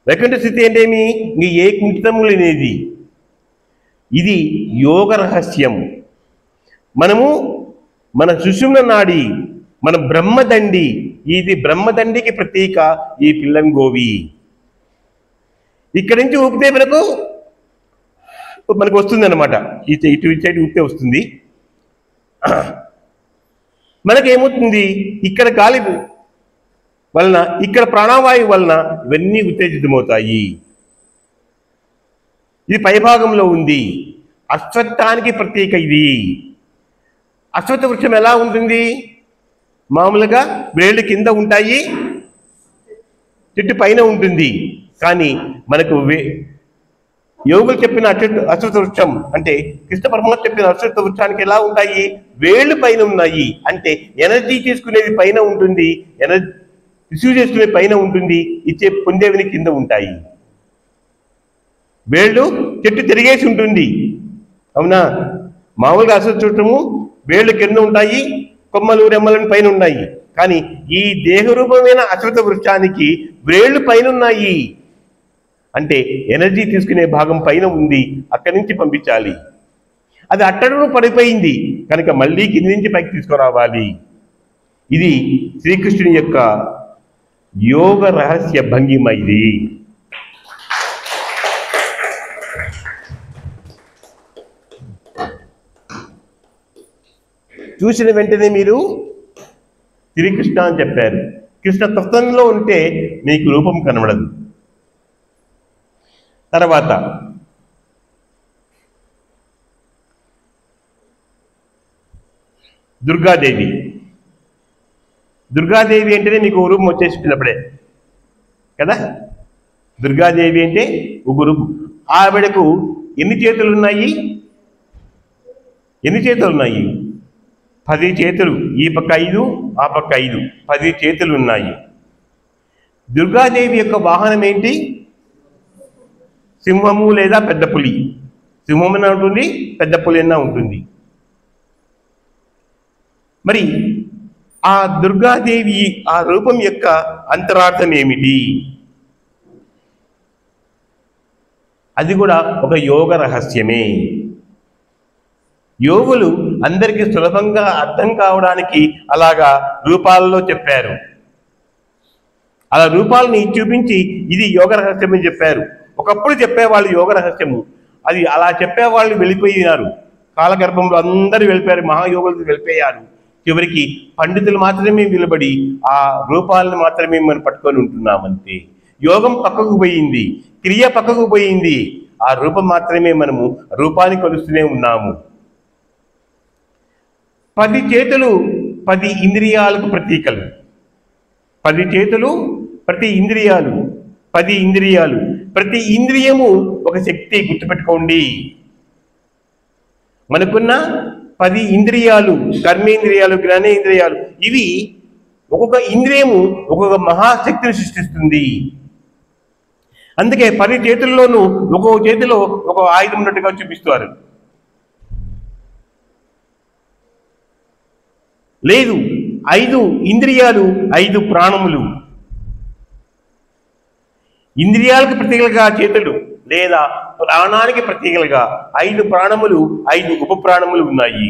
వైకుంఠ స్థితి ఏంటేమి? నీ ఏ కుంఠితము లేనిది. ఇది యోగ రహస్యం. మనము మన సుషుమ్న నాడి, మన బ్రహ్మదండి, ఇది బ్రహ్మదండికి ప్రతీక ఈ పిల్లంగోవి. ఇక్కడి నుంచి ఊపితే మనకు వస్తుంది అనమాట. ఇటు సైడ్ ఊపితే వస్తుంది. మనకేమవుతుంది? ఇక్కడ గాలి వలన, ఇక్కడ ప్రాణవాయువు వలన ఇవన్నీ ఉత్తేజితమవుతాయి. ఇది పైభాగంలో ఉంది. అశ్వత్థానికి ప్రతీక ఇది. అశ్వత్థ వృక్షం ఎలా ఉంటుంది? మామూలుగా వేళ్ళు కింద ఉంటాయి, చెట్టు పైన ఉంటుంది. కానీ మనకు యోగులు చెప్పిన అశ్వత్థ వృక్షం, అంటే కృష్ణ పరమాత్మ చెప్పిన అశ్వత్థ వృక్షానికి ఎలా ఉంటాయి? వేళ్ళు పైన ఉన్నాయి. అంటే ఎనర్జీ తీసుకునేది పైన ఉంటుంది, ఎనర్జీ రిసీవ్ చేసుకునే పైన ఉంటుంది, ఇచ్చే పొందేవిని కింద ఉంటాయి. వేళ్ళు చెట్టు తిరిగేసి ఉంటుంది, అవునా? మామూలుగా అశ్వత్థ వృక్షము వేళ్ళు కింద ఉంటాయి, కొమ్మలు రెమ్మలను పైన ఉన్నాయి. కానీ ఈ దేహరూపమైన అశ్వత్థ వృక్షానికి వేళ్ళు పైన ఉన్నాయి. అంటే ఎనర్జీ తీసుకునే భాగం పైన ఉంది, అక్కడి నుంచి పంపించాలి. అది అట్టడుగు పడిపోయింది కనుక మళ్ళీ కింది నుంచి పైకి తీసుకురావాలి. ఇది శ్రీకృష్ణుని యొక్క యోగ రహస్య భంగిమ. ఇది చూసిన వెంటనే మీరు శ్రీకృష్ణ అని చెప్పారు. కృష్ణ తత్వంలో ఉంటే మీకు రూపం కనబడదు. తర్వాత దుర్గాదేవి. దుర్గాదేవి అంటేనే మీకు రూపం వచ్చేసినప్పుడే కదా. దుర్గాదేవి అంటే ఒక రూపం. ఆవిడకు ఎన్ని చేతులు ఉన్నాయి? 10 చేతులు. ఈ పక్క 5, ఆ పక్క 5, 10 చేతులు ఉన్నాయి. దుర్గాదేవి యొక్క వాహనం ఏంటి? సింహము లేదా పెద్ద పులి. సింహమైనా ఉంటుంది, పెద్ద పులి అయినా ఉంటుంది. మరి ఆ దుర్గాదేవి ఆ రూపం యొక్క అంతరార్థం ఏమిటి? అది కూడా ఒక యోగ రహస్యమే. యోగులు అందరికీ సులభంగా అర్థం కావడానికి అలాగా రూపాలలో చెప్పారు. అలా రూపాలని చూపించి ఇది యోగ రహస్యం అని చెప్పారు. ఒకప్పుడు చెప్పేవాళ్ళు యోగ రహస్యము, అది అలా చెప్పేవాళ్ళు వెళ్ళిపోయినారు. కాలగర్భంలో అందరూ వెళ్ళిపోయారు, మహాయోగులు వెళ్ళిపోయారు. చివరికి పండితులు మాత్రమే నిలబడి ఆ రూపాలను మాత్రమే మనం పట్టుకొని ఉంటున్నామంతే. యోగం పక్కకు పోయింది, క్రియ పక్కకు పోయింది, ఆ రూపం మాత్రమే మనము రూపాన్ని కొలుస్తూనే ఉన్నాము. 10 చేతులు 10 ఇంద్రియాలకు ప్రతీకలు. 10 చేతులు ప్రతి ఇంద్రియాలు, 10 ఇంద్రియాలు. ప్రతి ఇంద్రియము ఒక శక్తి, గుర్తుపెట్టుకోండి. మనకున్న 10 ఇంద్రియాలు, కర్మేంద్రియాలు, జ్ఞానేంద్రియాలు, ఇవి ఒక్కొక్క ఇంద్రియము ఒక్కొక్క మహాశక్తిని సృష్టిస్తుంది. అందుకే 10 చేతుల్లోనూ ఒక్కొక్క చేతిలో ఒక ఆయుధం ఉన్నట్టుగా చూపిస్తారు. లేదు, 5 ఇంద్రియాలు, 5 ప్రాణములు. ఇంద్రియాలకు ప్రతీకలుగా చేతులు లేదా ప్రాణానికి ప్రతీకలుగా 5 ప్రాణములు, 5 ఉప ప్రాణములు ఉన్నాయి.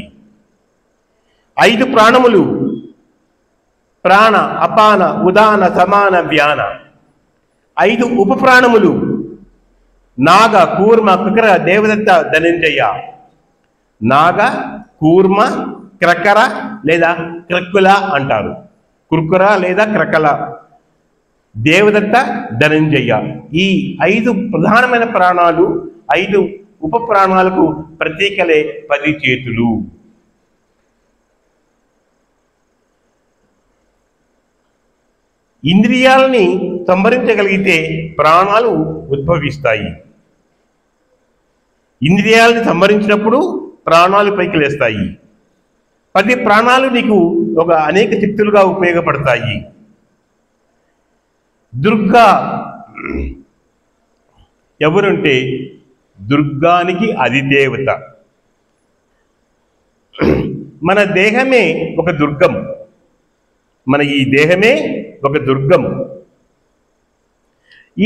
5 ప్రాణములు ప్రాణ, అపాన, ఉదాన, సమాన, వ్యాన. 5 ఉప ప్రాణములు నాగ, కూర్మ, క్రకర, దేవదత్త, ధనంజయ. నాగ, కూర్మ, క్రకర లేదా క్రక్కుల అంటారు. కుర్కుర లేదా క్రకల, దేవదత్త, ధనంజయ. ఈ 5 ప్రధానమైన ప్రాణాలు, 5 ఉప ప్రాణాలకు ప్రతీకలే 10 చేతులు. ఇంద్రియాలని సంహరించగలిగితే ప్రాణాలు ఉద్భవిస్తాయి. ఇంద్రియాలని సంహరించినప్పుడు ప్రాణాలు పైకి లేస్తాయి. 10 ప్రాణాలు నీకు ఒక అనేక శక్తులుగా ఉపయోగపడతాయి. దుర్గా ఎవరుంటే దుర్గానికి అధిదేవత. మన దేహమే ఒక దుర్గం. మన ఈ దేహమే ఒక దుర్గం.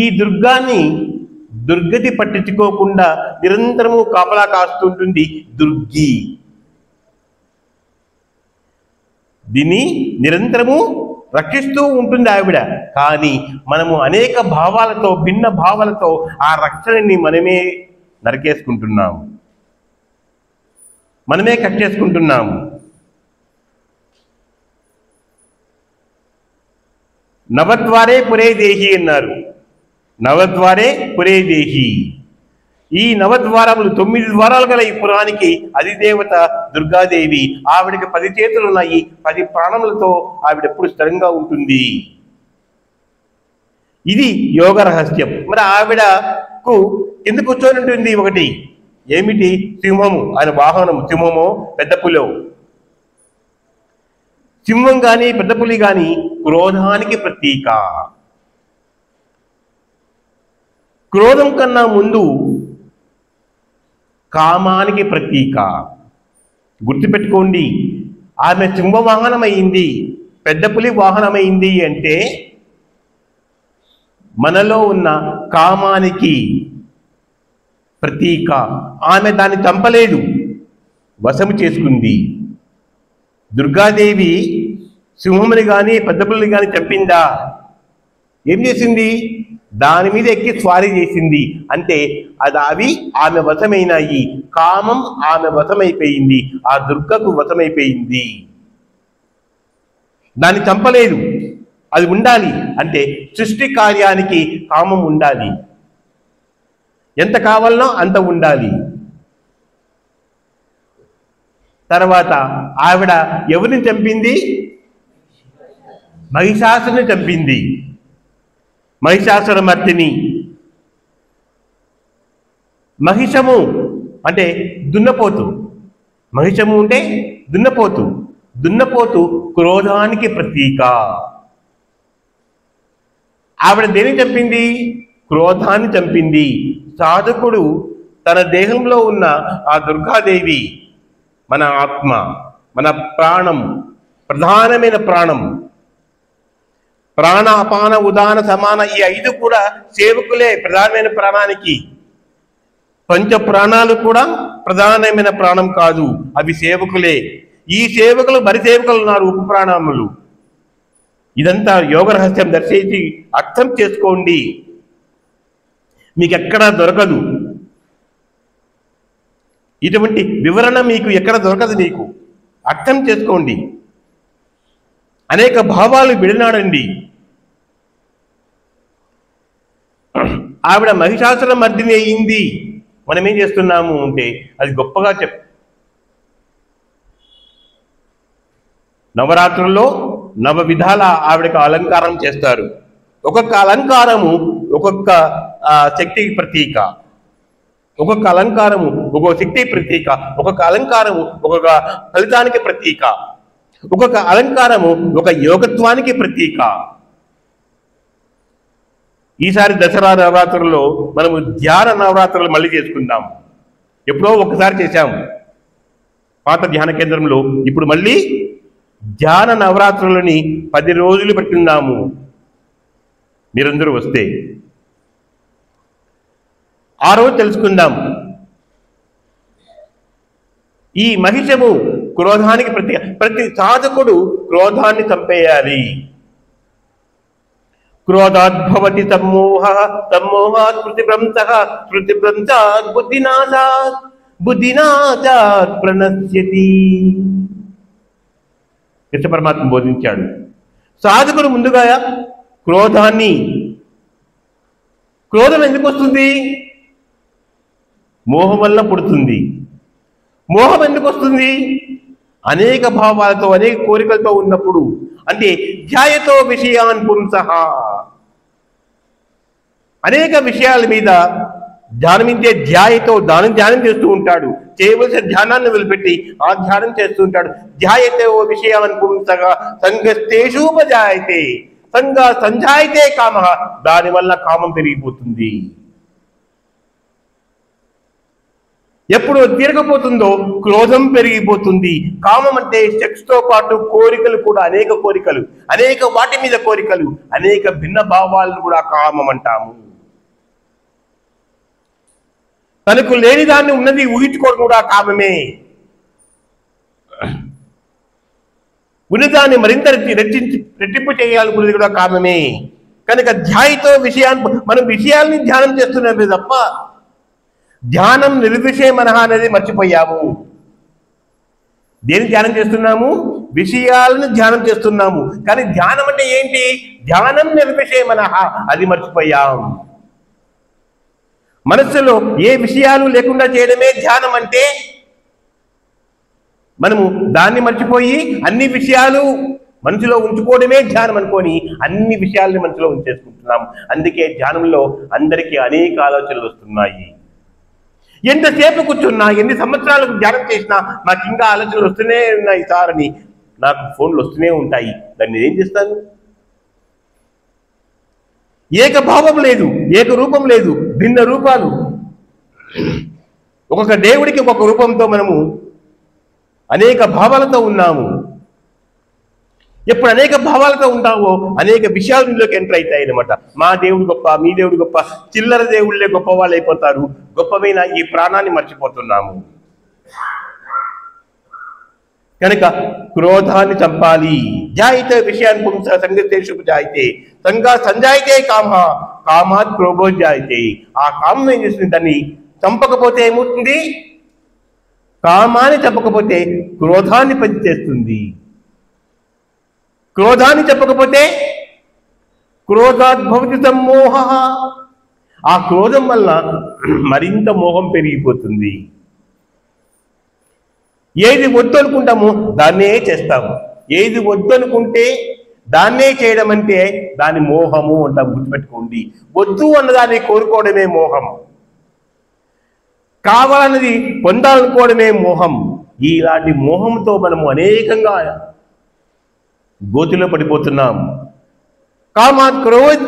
ఈ దుర్గాన్ని దుర్గతి పట్టించుకోకుండా నిరంతరము కాపలా కాస్తుంటుంది దుర్గి. దీన్ని నిరంతరము రక్షిస్తూ ఉంటుంది ఆవిడ. కానీ మనము అనేక భావాలతో, భిన్న భావాలతో ఆ రక్షణని మనమే నరికేసుకుంటున్నాము, మనమే కట్ చేసుకుంటున్నాము. నవద్వారే పురే దేహి అన్నారు. నవద్వారే పురే దేహి. ఈ 9 ద్వారములు, 9 ద్వారాలు గల ఈ పురానికి అధిదేవత దుర్గాదేవి. ఆవిడకి 10 చేతులు ఉన్నాయి, 10 ప్రాణములతో ఆవిడ ఎప్పుడు స్థిరంగా ఉంటుంది. ఇది యోగ రహస్యం. మరి ఆవిడకు కింద కూర్చొని ఉంటుంది ఒకటి, ఏమిటి? సింహము. ఆయన వాహనము సింహము, పెద్ద పులి. సింహం కానీ పెద్ద పులి కానీ క్రోధానికి ప్రతీక. క్రోధం కన్నా ముందు కామానికి ప్రతీక. గుర్తుపెట్టుకోండి, ఆమె సింహ వాహనమైంది, పెద్ద పులి వాహనమైంది అంటే మనలో ఉన్న కామానికి ప్రతీక. ఆమె దాన్ని చంపలేదు, వశము చేసుకుంది. దుర్గాదేవి సింహముని కానీ పెద్ద పులిని కానీ చంపిందా? ఏం చేసింది? దాని మీద ఎక్కి స్వారీ చేసింది. అంటే అవి ఆమె వశమైనాయి. కామం ఆమె వశమైపోయింది, ఆ దుర్గకు వశమైపోయింది. దాన్ని చంపలేదు, అది ఉండాలి. అంటే సృష్టి కార్యానికి కామం ఉండాలి, ఎంత కావాలనో అంత ఉండాలి. తర్వాత ఆవిడ ఎవరిని చంపింది? మహిషాసుని చంపింది. మహిషాసుర మర్దిని. మహిషము అంటే దున్నపోతు. మహిషము అంటే దున్నపోతు. దున్నపోతు క్రోధానికి ప్రతీక. ఆవిడ దేని చంపింది? క్రోధాన్ని చంపింది. సాధకుడు తన దేహంలో ఉన్న ఆ దుర్గాదేవి మన ఆత్మ, మన ప్రాణం, ప్రధానమైన ప్రాణం. ప్రాణ, అపాన, ఉదాన, సమాన ఈ 5 కూడా సేవకులే ప్రధానమైన ప్రాణానికి. పంచ ప్రాణాలు కూడా ప్రధానమైన ప్రాణం కాదు, అవి సేవకులే. ఈ సేవకులు మరి సేవకులు ఉన్నారు, ఉప ప్రాణములు. ఇదంతా యోగ రహస్యం దర్శించి అర్థం చేసుకోండి. మీకు ఎక్కడా దొరకదు, ఇటువంటి వివరణ మీకు ఎక్కడ దొరకదు. మీకు అర్థం చేసుకోండి. అనేక భావాలు విడనాడండి. ఆవిడ మహిషాసుర మర్దిని అయింది. మనం ఏం చేస్తున్నాము అంటే అది గొప్పగా నవరాత్రుల్లో నవ విధాల ఆవిడకు అలంకారం చేస్తారు. ఒక్కొక్క అలంకారము ఒక్కొక్క శక్తికి ప్రతీక. ఒక్కొక్క అలంకారము ఒక్కొక్క శక్తి ప్రతీక. ఒక్కొక్క అలంకారము ఒక్కొక్క ఫలితానికి ప్రతీక. ఒక్కొక్క అలంకారము ఒక యోగత్వానికి ప్రతీక. ఈసారి దసరా నవరాత్రుల్లో మనము ధ్యాన నవరాత్రులు మళ్ళీ చేసుకుందాం. ఎప్పుడో ఒకసారి చేశాము పాత ధ్యాన కేంద్రంలో. ఇప్పుడు మళ్ళీ ధ్యాన నవరాత్రులని 10 రోజులు పెట్టుకుందాము. మీరందరూ వస్తే ఆ రోజు తెలుసుకుందాం. ఈ మహిషము క్రోధానికి ప్రతి సాధకుడు క్రోధాన్ని చంపేయాలి. క్రోధాద్భవతి సమ్మోహ, సమ్మోహాత్ స్మృతిభ్రంశః, స్మృతిభ్రంశాత్ బుద్ధినాశాత్, బుద్ధినాశాత్ ప్రణశ్యతి. కృష్ణ పరమాత్మ బోధించాడు. సాధకుడు ముందుగా క్రోధం ఎందుకు వస్తుంది? మోహం వల్ల పుడుతుంది. మోహం ఎందుకు వస్తుంది? అనేక భావాలతో, అనేక కోరికలతో ఉన్నప్పుడు. అంటే ధ్యాయతో విషయాన్ పుంసః, అనేక విషయాల మీద ధ్యానమించే ధ్యాయతో ధ్యానం చేస్తూ ఉంటాడు. చేయవలసిన ధ్యానాన్ని వదిలిపెట్టి ఆ ధ్యానం చేస్తూ ఉంటాడు. ధ్యాయతో విషయాన్ పుంసః సంగస్తేషూపజాయతే, సంజాయితే కామ, దానివల్ల కామం పెరిగిపోతుంది. ఎప్పుడు తీరకపోతుందో క్రోధం పెరిగిపోతుంది. కామం అంటే సెక్స్తో పాటు కోరికలు కూడా, అనేక కోరికలు, అనేక వాటి మీద కోరికలు, అనేక భిన్న భావాలను కూడా కామం అంటాము. తనకు లేని దాన్ని ఉన్నది ఊహించుకోవడం కూడా కామమే. ఉన్నదాన్ని మరింత రెట్టింపు చేయాలనుకున్నది కూడా కామమే. కనుక ధ్యాయితో విషయాన్ని, మనం విషయాల్ని ధ్యానం చేస్తున్నామే తప్ప ధ్యానం నిర్విషయమనః అనేది మర్చిపోయాము. దేని ధ్యానం చేస్తున్నాము? విషయాలను ధ్యానం చేస్తున్నాము. కానీ ధ్యానం అంటే ఏంటి? ధ్యానం నిర్విషయమనః, అది మర్చిపోయాం. మనస్సులో ఏ విషయాలు లేకుండా చేయడమే ధ్యానం అంటే. మనము దాన్ని మర్చిపోయి అన్ని విషయాలు మనసులో ఉంచుకోవడమే ధ్యానం అనుకొని అన్ని విషయాల్ని మనసులో ఉంచేసుకుంటున్నాం. అందుకే ధ్యానంలో అందరికీ అనేక ఆలోచనలు వస్తున్నాయి. ఎంతసేపు కూర్చున్నా, ఎన్ని సంవత్సరాలకు ధ్యానం చేసినా నాకు ఇంకా ఆలోచనలు వస్తూనే ఉన్నాయి సార్ అని నాకు ఫోన్లు వస్తూనే ఉంటాయి. దాన్ని ఏం చేస్తాను? ఏకభావం లేదు, ఏక రూపం లేదు, భిన్న రూపాలు. ఒక్కొక్క దేవుడికి ఒక్కొక్క రూపంతో మనము అనేక భావాలతో ఉన్నాము. ఎప్పుడు అనేక భావాలతో ఉంటావో అనేక విషయాలు ఇందులోకి ఎంటర్ అవుతాయి అనమాట. మా దేవుడు గొప్ప, మీ దేవుడు గొప్ప, చిల్లర దేవుళ్ళే గొప్ప వాళ్ళు అయిపోతారు. గొప్పమైన ఈ ప్రాణాన్ని మర్చిపోతున్నాము. కనుక క్రోధాన్ని చంపాలి. జాయితే విషయాన్ని పుంస సంగతేషు జాయితే, సంజాయితే కామ, కామాత్ క్రోధో జాయితే. ఆ కామం ఏం చేస్తుంది? దాన్ని చంపకపోతే ఏమవుతుంది? కామాన్ని చంపకపోతే క్రోధాన్ని పెంచేస్తుంది. క్రోధాన్ని చెప్పకపోతే క్రోధాద్భవతి సమ్మోహ, ఆ క్రోధం వల్ల మరింత మోహం పెరిగిపోతుంది. ఏది వద్దు అనుకుంటామో దాన్నే చేస్తాము. ఏది వద్దు అనుకుంటే దాన్నే చేయడం అంటే దాని మోహము అంటాం. గుర్తుపెట్టుకోండి, వద్దు అన్నదాన్ని కోరుకోవడమే మోహం, కావాలన్నది పొందాలనుకోవడమే మోహం. ఇలాంటి మోహంతో మనము అనేకంగా గోతిలో పడిపోతున్నాం. కామాత్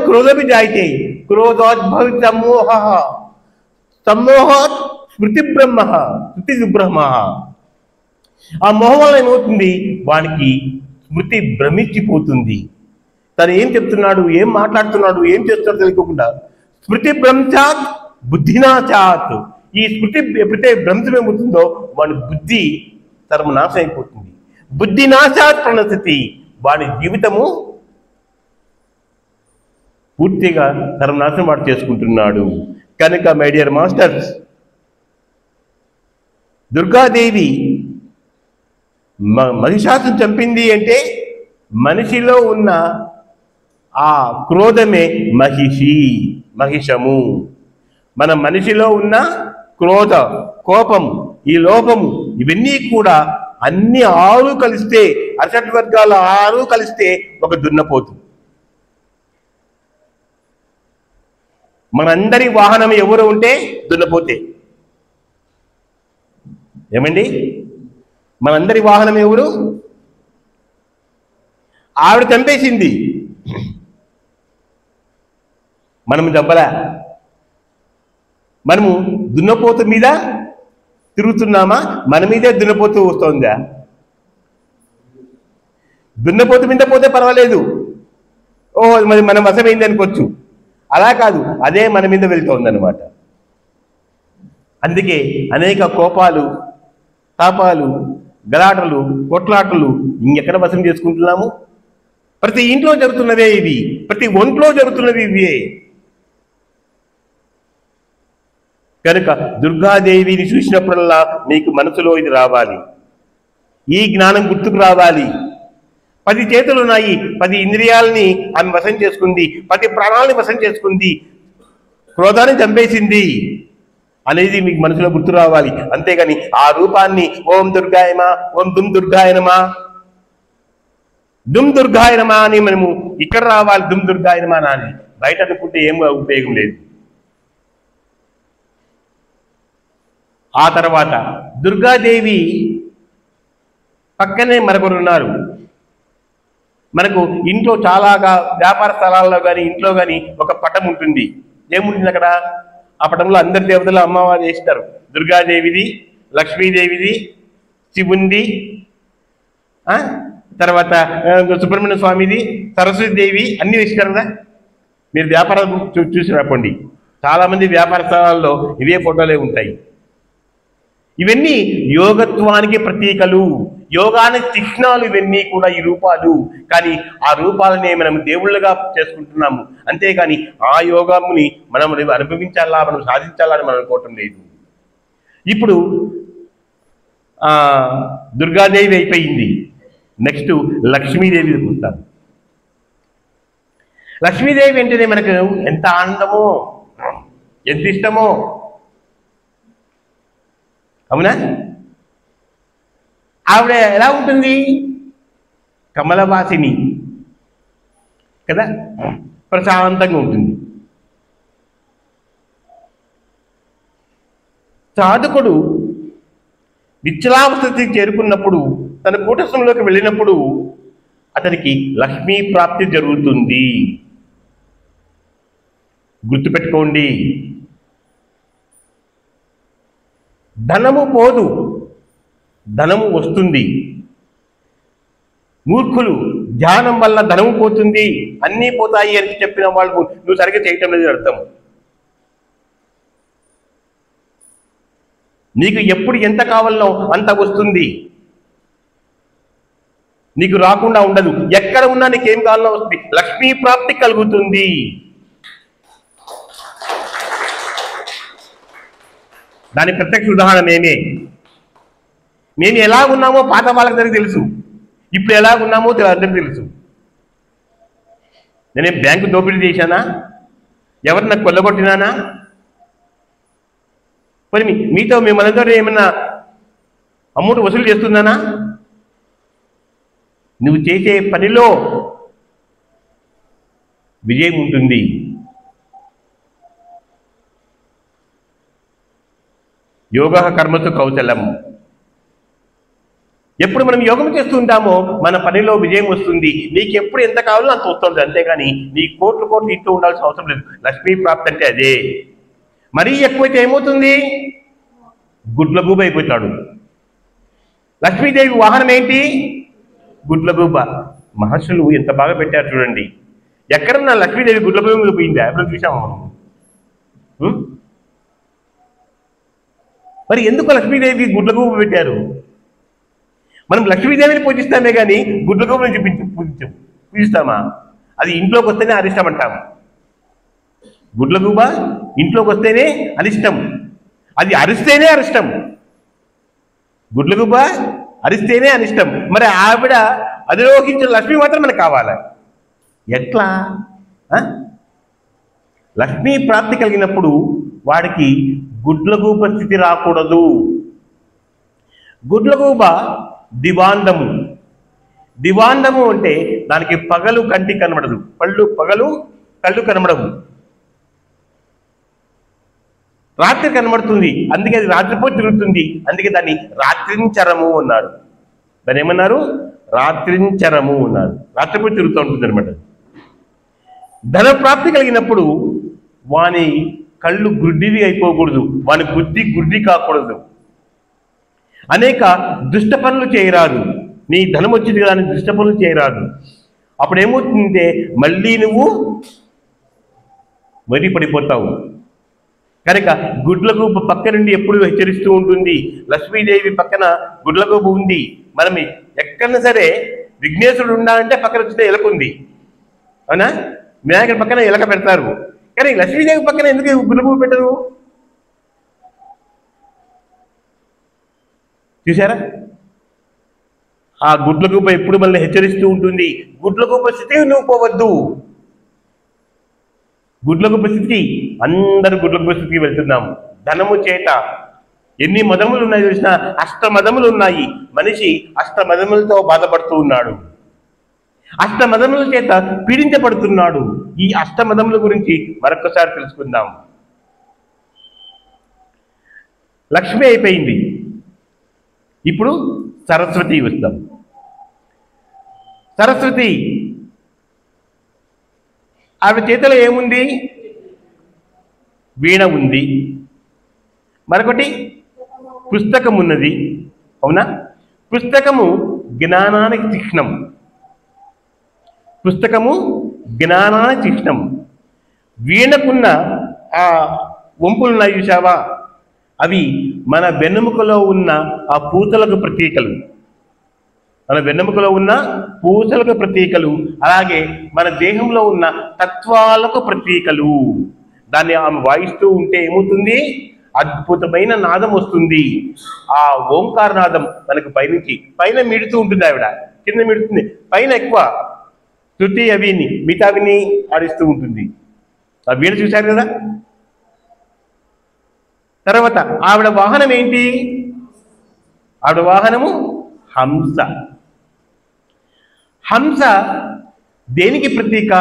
క్రోధపి జాయితే క్రోధోద్భవిత మోహ సమ్మోహాత్ స్మృతి బ్రహ్మ. ఆ మోహం వల్ల ఏమవుతుంది, వానికి స్మృతి భ్రమించిపోతుంది. తను ఏం చెప్తున్నాడు, ఏం మాట్లాడుతున్నాడు, ఏం చేస్తున్నాడు తెలియకుండా స్మృతి భ్రంశాత్ బుద్ధినాశాత్. ఈ స్మృతి ఎప్పుడైతే భ్రంశం ఏమవుతుందో వాడి బుద్ధి సర్వనాశం అయిపోతుంది. బుద్ధి నాశాత్ ప్రణశతి, వాడి జీవితము పూర్తిగా సర్వనాశనం వాడు చేసుకుంటున్నాడు. కనుక మై డియర్ మాస్టర్స్, దుర్గాదేవి మహిషాసుని చంపింది అంటే మనిషిలో ఉన్న ఆ క్రోధమే మహిషము. మన మనిషిలో ఉన్న క్రోధ, కోపం, ఈ లోపము, ఇవన్నీ కూడా అన్ని 6 కలిస్తే, అషడ్వర్గాల 6 కలిస్తే ఒక దున్నపోతు. మనందరి వాహనం ఎవరు ఉంటే దున్నపోతే. ఏమండి, మనందరి వాహనం ఎవరు? ఆవిడ చంపేసింది, మనం చంపలే. మనము దున్నపోతు మీద తిరుగుతున్నామా, మన మీదే దున్నపోతు వస్తుందా? దున్నపోతు మీద పోతే పర్వాలేదు, ఓ మరి మనం వశమైంది అనుకోవచ్చు. అలా కాదు, అదే మన మీద వెళ్తోందన్నమాట. అందుకే అనేక కోపాలు, తాపాలు, గలాటలు, కొట్లాటలు ఇంకెక్కడ వశం చేసుకుంటున్నాము? ప్రతి ఇంట్లో జరుగుతున్నవే ఇవి, ప్రతి ఒంట్లో జరుగుతున్నవి ఇవే. కనుక దుర్గాదేవిని చూసినప్పుడల్లా మీకు మనసులో ఇది రావాలి, ఈ జ్ఞానం గుర్తుకు రావాలి. 10 చేతులు ఉన్నాయి, 10 ఇంద్రియాలని ఆమె వశం చేసుకుంది, 10 ప్రాణాలని వశం చేసుకుంది, క్రోధాన్ని చంపేసింది అనేది మీకు మనసులో గుర్తు రావాలి. అంతేగాని ఆ రూపాన్ని ఓం దుర్గాయమా, ఓం దుమ్ దుర్గాయనమా, దుమ్ దుర్గాయనమా అని మనము ఇక్కడ రావాలి. దుమ్ దుర్గాయనమా అని బయట అనుకుంటే ఏం ఉపయోగం లేదు. ఆ తర్వాత దుర్గాదేవి పక్కనే మరొకరు ఉన్నారు. మనకు ఇంట్లో చాలాగా వ్యాపార స్థలాల్లో కానీ ఇంట్లో కానీ ఒక పటం ఉంటుంది. ఏముంటుంది అక్కడ? ఆ పటంలో అందరి దేవతలు అమ్మవారు వేస్తారు. దుర్గాదేవిది, లక్ష్మీదేవిది, శివుంది, తర్వాత సుబ్రహ్మణ్య స్వామిది, సరస్వతీదేవి అన్ని వేస్తారు కదా. మీరు వ్యాపారం చూసి రాకండి, చాలామంది వ్యాపార స్థలాల్లో ఇవే ఫోటోలే ఉంటాయి. ఇవన్నీ యోగత్వానికి ప్రతీకలు, యోగానికి చిహ్నాలు. ఇవన్నీ కూడా ఈ రూపాలు. కానీ ఆ రూపాలనే మనం దేవుళ్ళుగా చేసుకుంటున్నాము. అంతేకాని ఆ యోగముని మనం అనుభవించాలా, మనం సాధించాలా అని మనం అనుకోవటం లేదు. ఇప్పుడు దుర్గాదేవి అయిపోయింది, నెక్స్ట్ లక్ష్మీదేవి చూస్తాం. లక్ష్మీదేవి అంటేనే మనకు ఎంత ఆనందమో, ఎంత ఇష్టమో, అవునా? ఆవిడ ఎలా ఉంటుంది? కమలవాసిని కదా, ప్రశాంతంగా ఉంటుంది. సాధకుడు నిశ్చలావస్థకి చేరుకున్నప్పుడు, తన కూటస్థంలోకి వెళ్ళినప్పుడు అతనికి లక్ష్మీ ప్రాప్తి జరుగుతుంది. గుర్తుపెట్టుకోండి, ధనము పోదు, ధనము వస్తుంది. మూర్ఖులు ధ్యానం వల్ల ధనము పోతుంది, అన్నీ పోతాయి అని చెప్పిన వాళ్ళు నువ్వు సరిగ్గా చేయటం లేదు అర్థం. నీకు ఎప్పుడు ఎంత కావాలనో అంత వస్తుంది, నీకు రాకుండా ఉండదు. ఎక్కడ ఉన్నా నీకేం కావాలనో వస్తుంది, లక్ష్మీ ప్రాప్తి కలుగుతుంది. దాని ప్రత్యక్ష ఉదాహరణ నేనే. నేను ఎలాగున్నామో పాత వాళ్ళకి తెలుసు, ఇప్పుడు ఎలాగున్నామో అందరికీ తెలుసు. నేనేం బ్యాంకు దోపిడీ చేశానా? ఎవరు నాకు కొల్లగొట్టినానా? మరి మీతో మిమ్మల్ని ఏమన్నా అమౌంట్ వసూలు చేస్తుందానా? నువ్వు చేసే పనిలో విజయం ఉంటుంది. యోగ కర్మసు కౌశలం. ఎప్పుడు మనం యోగం చేస్తూ ఉంటామో మన పనిలో విజయం వస్తుంది. నీకు ఎప్పుడు ఎంత కావాలో అంత వస్తుంది, అంతేగాని నీ కోట్లు కోట్లు ఇంటూ ఉండాల్సిన అవసరం లేదు. లక్ష్మీ ప్రాప్తి అంటే అదే. మరీ ఎక్కువైతే ఏమవుతుంది? గుడ్లగూబ అయిపోతాడు. లక్ష్మీదేవి వాహనం ఏంటి? గుడ్లగూబ. మహర్షులు ఎంత బాగా పెట్టారు చూడండి. ఎక్కడన్నా లక్ష్మీదేవి గుడ్లగూబ మీద పోయిందా? ఎప్పుడు చూసాము మనం? మరి ఎందుకు లక్ష్మీదేవి గుడ్లగూబ పెట్టారు? మనం లక్ష్మీదేవిని పూజిస్తామే కానీ గుడ్లగూబని పూజిస్తామా? అది ఇంట్లోకి వస్తేనే అరిష్టం అంటాం. గుడ్లగూబ ఇంట్లోకి వస్తేనే అరిష్టం, అది అరిస్తేనే అరిష్టం. గుడ్లగూబ అరిస్తేనే అనిష్టం. మరి ఆవిడ అధిరోహించిన లక్ష్మి మాత్రం మనకు కావాలి. ఎట్లా? లక్ష్మీ ప్రాప్తి కలిగినప్పుడు వాడికి గుడ్లగూబ స్థితి రాకూడదు. గుడ్లగూబ దివాండము. దివాండము అంటే దానికి పగలు కంటి కనబడదు, పగలు కళ్ళు కనబడవు, రాత్రి కనబడుతుంది. అందుకే అది రాత్రిపూట తిరుగుతుంది. అందుకే దాన్ని రాత్రించరము అన్నారు. దాన్ని ఏమన్నారు? రాత్రించరము అన్నారు. రాత్రిపూట తిరుగుతూ ఉంటుంది అనమాట. ధన ప్రాప్తి కలిగినప్పుడు వాని కళ్ళు గుడ్డివి అయిపోకూడదు, వాని బుద్ధి గుడ్డి కాకూడదు. అనేక దుష్ట పనులు చేయరాదు. నీ ధనం వచ్చింది కదా అని దుష్ట పనులు చేయరాదు. అప్పుడు ఏమవుతుందంటే మళ్ళీ నువ్వు మరీ పడిపోతావు. కనుక గుడ్లగూబ పక్క నుండి ఎప్పుడు హెచ్చరిస్తూ ఉంటుంది. లక్ష్మీదేవి పక్కన గుడ్లగూబ ఉంది. మనం ఎక్కడన్నా సరే విఘ్నేశ్వరుడు ఉండాలంటే పక్కన వచ్చిన ఎలక ఉంది, అవునా? వినాయకుడి పక్కన ఎలక పెడతారు, కానీ లక్ష్మీదేవి పక్కన ఎందుకు గుడ్లగూబ పెట్టరు? చూసారా? ఆ గుడ్లగూబ ఎప్పుడు మనల్ని హెచ్చరిస్తూ ఉంటుంది. గుడ్లగూబ స్థితికి నువ్వు పోవద్దు. గుడ్లగూబ స్థితికి అందరూ గుడ్లగూబ స్థితికి వెళ్తున్నాము. ధనము చేత ఎన్ని మదములు ఉన్నాయి చూసిన, అష్టమదములు ఉన్నాయి. మనిషి అష్టమదములతో బాధపడుతూ ఉన్నాడు, అష్టమదముల చేత పీడించబడుతున్నాడు. ఈ అష్టమదముల గురించి మరొకసారి తెలుసుకుందాం. లక్ష్మి అయిపోయింది, ఇప్పుడు సరస్వతి వస్తాం. సరస్వతి ఆవిడ చేతిలో ఏముంది? వీణ ఉంది, మరొకటి పుస్తకం ఉన్నది, అవునా? పుస్తకము జ్ఞానానికి చిహ్నం. పుస్తకము జ్ఞానానికి చిహ్నం. వీణకున్న ఆ వంపులున్నాయి చూసావా, అవి మన వెన్నెముకలో ఉన్న ఆ పూతలకు ప్రతీకలు. మన వెన్నెముకలో ఉన్న పూసలకు ప్రతీకలు, అలాగే మన దేహంలో ఉన్న తత్వాలకు ప్రతీకలు. దాన్ని ఆమె వాయిస్తూ ఉంటే ఏమవుతుంది? అద్భుతమైన నాదం వస్తుంది. ఆ ఓంకార నాదం మనకు పైనుంచి పైన మిడుతూ ఉంటుంది. ఆవిడ కింద మిడుతుంది, పైన ఎక్కువ శృతి అవిని మిగతావిని ఆడిస్తూ ఉంటుంది. ఆ వీణ చూశారు కదా. తర్వాత ఆవిడ వాహనం ఏంటి? ఆవిడ వాహనము హంస. హంస దేనికి ప్రతీక?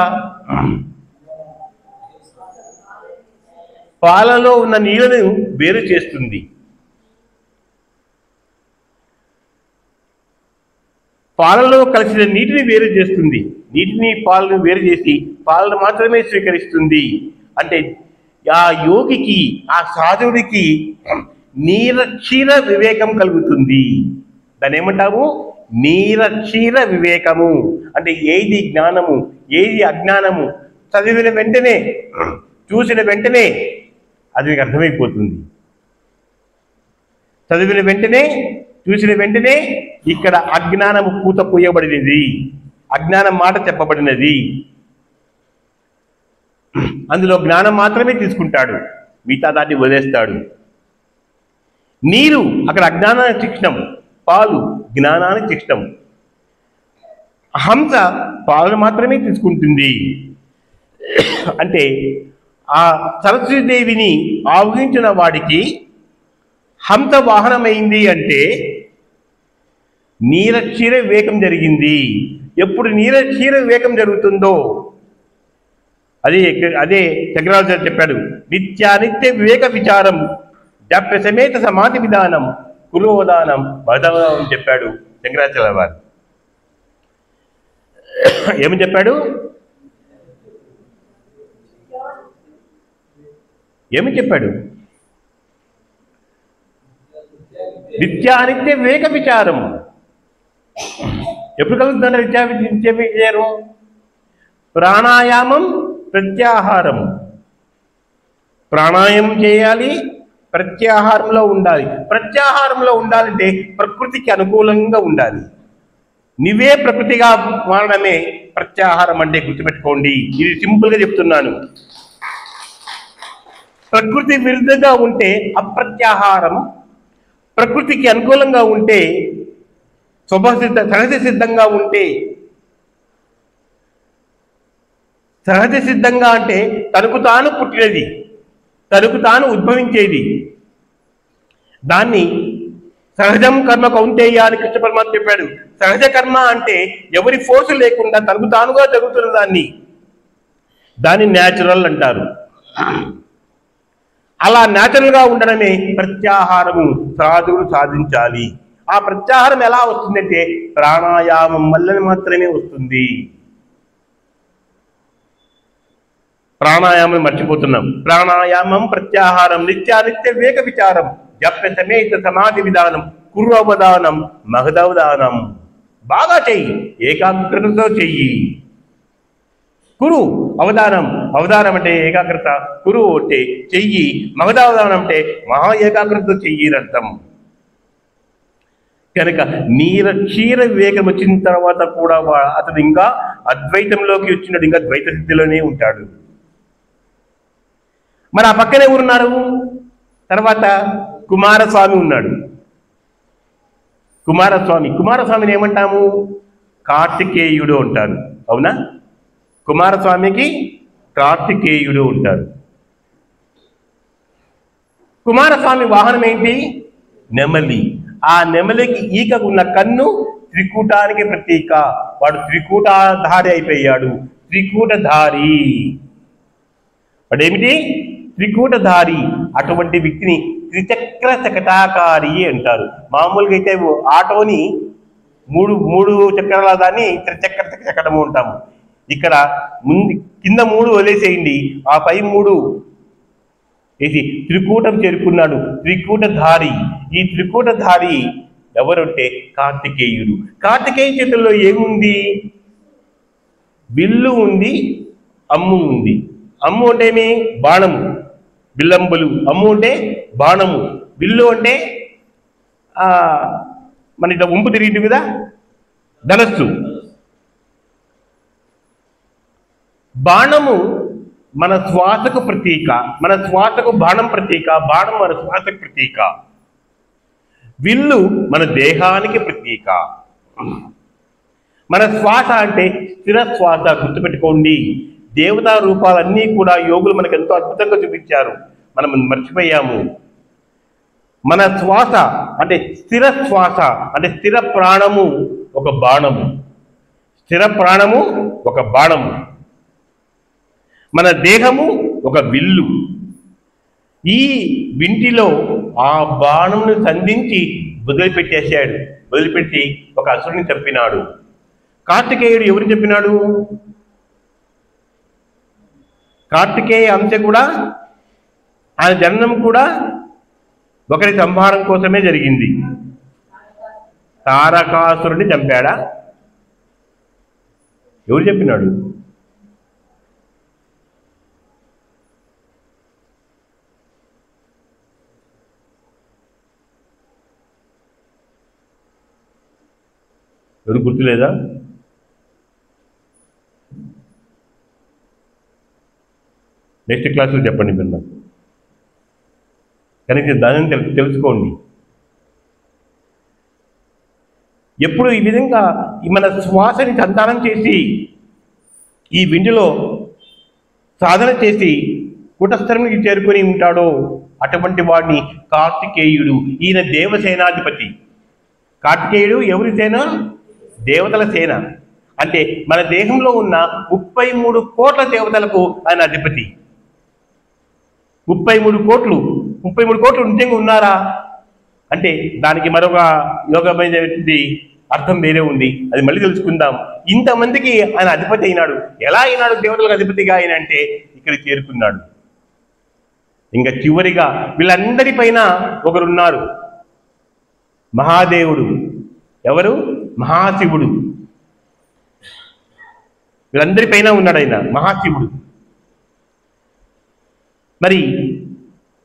పాలలో ఉన్న నీళ్ళను వేరు చేస్తుంది. పాలలో కలిసిన నీటిని వేరు చేస్తుంది. నీటిని పాలను వేరు చేసి పాలను మాత్రమే స్వీకరిస్తుంది. అంటే ఆ యోగికి, ఆ సాధుడికి నీరక్షీర వివేకం కలుగుతుంది. దాన్ని ఏమంటాము? నీరక్షీర వివేకము. అంటే ఏది జ్ఞానము, ఏది అజ్ఞానము చదివిన వెంటనే, చూసిన వెంటనే అది మీకు అర్థమైపోతుంది. చదివిన వెంటనే, చూసిన వెంటనే ఇక్కడ అజ్ఞానము పూత పూయబడినది, అజ్ఞానం మాట చెప్పబడినది. అందులో జ్ఞానం మాత్రమే తీసుకుంటాడు, మిగతా దాన్ని వదిలేస్తాడు. నీరు అక్కడ అజ్ఞానానికి చిహ్నం, పాలు జ్ఞానానికి చిహ్నం. హంస పాలను మాత్రమే తీసుకుంటుంది. అంటే ఆ సరస్వతీదేవిని ఆవహించిన వాడికి హంస వాహనమైంది అంటే నీరక్షీర వివేకం జరిగింది. ఎప్పుడు నీరక్షీర వివేకం జరుగుతుందో అదే అదే శంకరాచార్య చెప్పాడు, నిత్యానిత్య వివేక విచారం జాప్య సమేత సమాధి విధానం కులోదానం బదవనం చెప్పాడు శంకరాచార్య వారు. ఏమని చెప్పాడు? ఏమని చెప్పాడు? నిత్యానిత్య వివేక విచారం. ఎప్పుడు కలుగుతుందంటే నిత్య విచారం? ప్రాణాయామం, ప్రత్యాహారం. ప్రాణాయామం చేయాలి, ప్రత్యాహారంలో ఉండాలి. ప్రత్యాహారంలో ఉండాలంటే ప్రకృతికి అనుకూలంగా ఉండాలి. నువ్వే ప్రకృతిగా మారడమే ప్రత్యాహారం అంటే, గుర్తుపెట్టుకోండి. ఇది సింపుల్గా చెప్తున్నాను. ప్రకృతి విరుద్ధంగా ఉంటే అప్రత్యాహారం, ప్రకృతికి అనుకూలంగా ఉంటే సహజ సిద్ధంగా ఉంటే, సహజ సిద్ధంగా అంటే తనకు తాను పుట్టినది, తనకు తాను ఉద్భవించేది. దాన్ని సహజం కర్మ కౌంతేయ అని కృష్ణ పరమాత్మ చెప్పాడు. సహజ కర్మ అంటే ఎవరి ఫోర్స్ లేకుండా తనకు తానుగా జరుగుతున్న దాన్ని న్యాచురల్ అంటారు. అలా న్యాచురల్గా ఉండడమే ప్రత్యాహారము సాధువులు సాధించాలి. ఆ ప్రత్యాహారం ఎలా వస్తుందంటే ప్రాణాయామం వల్ల మాత్రమే వస్తుంది. ప్రాణాయామం మర్చిపోతున్నాం. ప్రాణాయామం, ప్రత్యాహారం, నిత్యానిత్య వివేక విచారం, జప్య సమేత సమాధి విధానం, కురు అవధానం, మహదవధానం. బాగా చెయ్యి, ఏకాగ్రతతో చెయ్యి. కురు అవధానం, అవధానం అంటే ఏకాగ్రత, కురు అంటే చెయ్యి, మహదావధానం అంటే మహా ఏకాగ్రతతో చెయ్యి అర్థం. కనుక నీరక్షీర వివేకం వచ్చిన తర్వాత కూడా అతను ఇంకా అద్వైతంలోకి వచ్చినాడు, ఇంకా ద్వైత స్థితిలోనే ఉంటాడు. మరి ఆ పక్కనే ఎవరున్నారు? తర్వాత కుమారస్వామి ఉన్నాడు. కుమారస్వామిని ఏమంటాము? కార్తికేయుడు అంటారు. అవునా? కుమారస్వామికి కార్తికేయుడు ఉంటారు. కుమారస్వామి వాహనం ఏంటి? నెమలి. ఆ నెమలికి ఈక ఉన్న కన్ను త్రికూటానికి ప్రతీక. వాడు త్రికూటధారి అయిపోయాడు. త్రికూటధారి వాడేమిటి? త్రికూటధారి. అటువంటి వ్యక్తిని త్రిచక్ర శకటాకారి అంటారు. మామూలుగా అయితే ఆటోని మూడు చక్రాల దాన్ని త్రిచక్ర శకటము అంటాము. ఇక్కడ కింద 3 వదిలేసేయండి, ఆ పై 3 వేసి త్రికూటం చేరుకున్నాడు. త్రికూటధారి. ఈ త్రికూటధారి ఎవరంటే కార్తికేయుడు. కార్తికేయ చేతుల్లో ఏముంది? బిల్లు ఉంది, అమ్ము ఉంది. అమ్ము అంటే ఏమి? బాణము, బిల్లంబులు. అమ్ము అంటే బాణము, బిల్లు అంటే మన ఇట్లా ఉంపు తిరిగింది కదా, ధనస్సు. బాణము మన శ్వాసకు ప్రతీక, మన శ్వాసకు బాణం ప్రతీక, బాణం మన శ్వాసకు ప్రతీక. విల్లు మన దేహానికి ప్రతీక. మన శ్వాస అంటే స్థిర శ్వాస. గుర్తుపెట్టుకోండి, దేవతా రూపాలన్నీ కూడా యోగులు మనకు ఎంతో అద్భుతంగా చూపించారు, మనం మర్చిపోయాము. మన శ్వాస అంటే స్థిర శ్వాస, అంటే స్థిర ప్రాణము ఒక బాణము, స్థిర ప్రాణము ఒక బాణము. మన దేహము ఒక విల్లు. ఈ వింటిలో ఆ బాణమును సంధించి వదిలిపెట్టేశాడు. వదిలిపెట్టి ఒక అసురుని చంపినాడు. కార్తికేయుడు ఎవరిని చెప్పినాడు? కార్తికేయ అంశ కూడా, ఆయన జననం కూడా ఒకరి సంహారం కోసమే జరిగింది. తారకాసురుని చంపాడా? ఎవరు చెప్పినాడు? ఎవరు గుర్తులేదా? నెక్స్ట్ క్లాసులో చెప్పండి మీరు నాకు. కనుక దానిని తెలుసుకోండి. ఎప్పుడు ఈ విధంగా మన శ్వాసని సంతానం చేసి ఈ విండిలో సాధన చేసి కూటస్థానానికి చేరుకొని ఉంటాడో అటువంటి వాడిని కార్తికేయుడు. ఈయన దేవసేనాధిపతి. కార్తికేయుడు ఎవరి సేన? దేవతల సేన. అంటే మన దేహంలో ఉన్న 33 కోట్ల దేవతలకు ఆయన అధిపతి. 33 కోట్లు నిజంగా ఉన్నారా అంటే దానికి మరొక యోగమైనటువంటి అర్థం వేరే ఉంది, అది మళ్ళీ తెలుసుకుందాం. ఇంతమందికి ఆయన అధిపతి అయినాడు. ఎలా అయినాడు దేవతలకు అధిపతిగా ఆయన అంటే ఇక్కడికి చేరుకున్నాడు. ఇంకా చివరిగా వీళ్ళందరిపైన ఒకరున్నారు, మహాదేవుడు. ఎవరు? మహాశివుడు. వీళ్ళందరిపైన ఉన్నాడు ఆయన, మహాశివుడు. మరి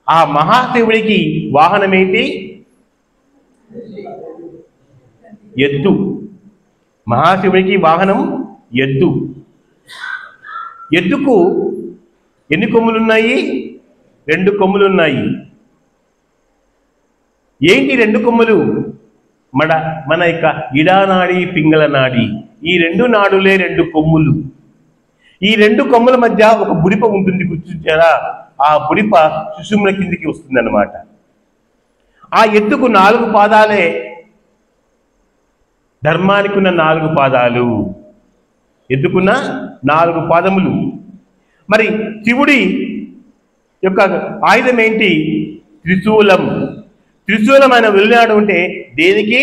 ఆ మహాశివుడికి వాహనం ఏంటి? ఎద్దు. మహాశివుడికి వాహనం ఎద్దు. ఎద్దుకు ఎన్ని కొమ్ములున్నాయి? 2 కొమ్ములున్నాయి. ఏంటి 2 కొమ్ములు? మన యొక్క ఇడానాడి, పింగళ నాడి, ఈ 2 నాడులే 2 కొమ్ములు. ఈ 2 కొమ్ముల మధ్య ఒక బుడిప ఉంటుంది, గుర్తించారా? ఆ బుడిప సుషుమ్న కిందికి వస్తుంది అన్నమాట. ఆ ఎద్దుకు 4 పాదాలే, ధర్మానికి ఉన్న 4 పాదాలు, ఎద్దుకున్న 4 పాదములు. మరి శివుడి యొక్క ఆయుధం ఏంటి? త్రిశూలం. త్రిశూలం ఆయన వెళ్ళినాడు అంటే దేనికి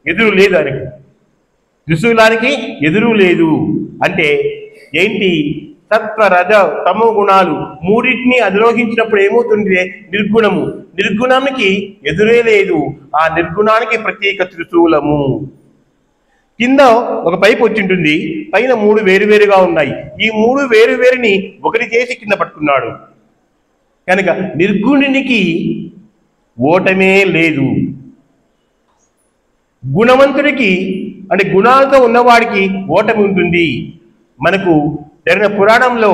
ఎదురు లేదు ఆయనకు. త్రిశూలానికి ఎదురు లేదు అంటే ఏంటి? సత్వ రజ తమో గుణాలు మూడింటిని అధిరోహించినప్పుడు ఏమవుతుంది? నిర్గుణము. నిర్గుణానికి ఎదురే లేదు. ఆ నిర్గుణానికి ప్రత్యేక త్రిశూలము. కింద ఒక పైపు వచ్చి ఉంటుంది, పైన 3 వేరువేరుగా ఉన్నాయి. ఈ 3 వేరువేరుని ఒకటి చేసి కింద పట్టుకున్నాడు కనుక నిర్గుణునికి ఓటమే లేదు. గుణవంతుడికి అంటే గుణాలతో ఉన్నవాడికి ఓటమి ఉంటుంది. మనకు జరిగిన పురాణంలో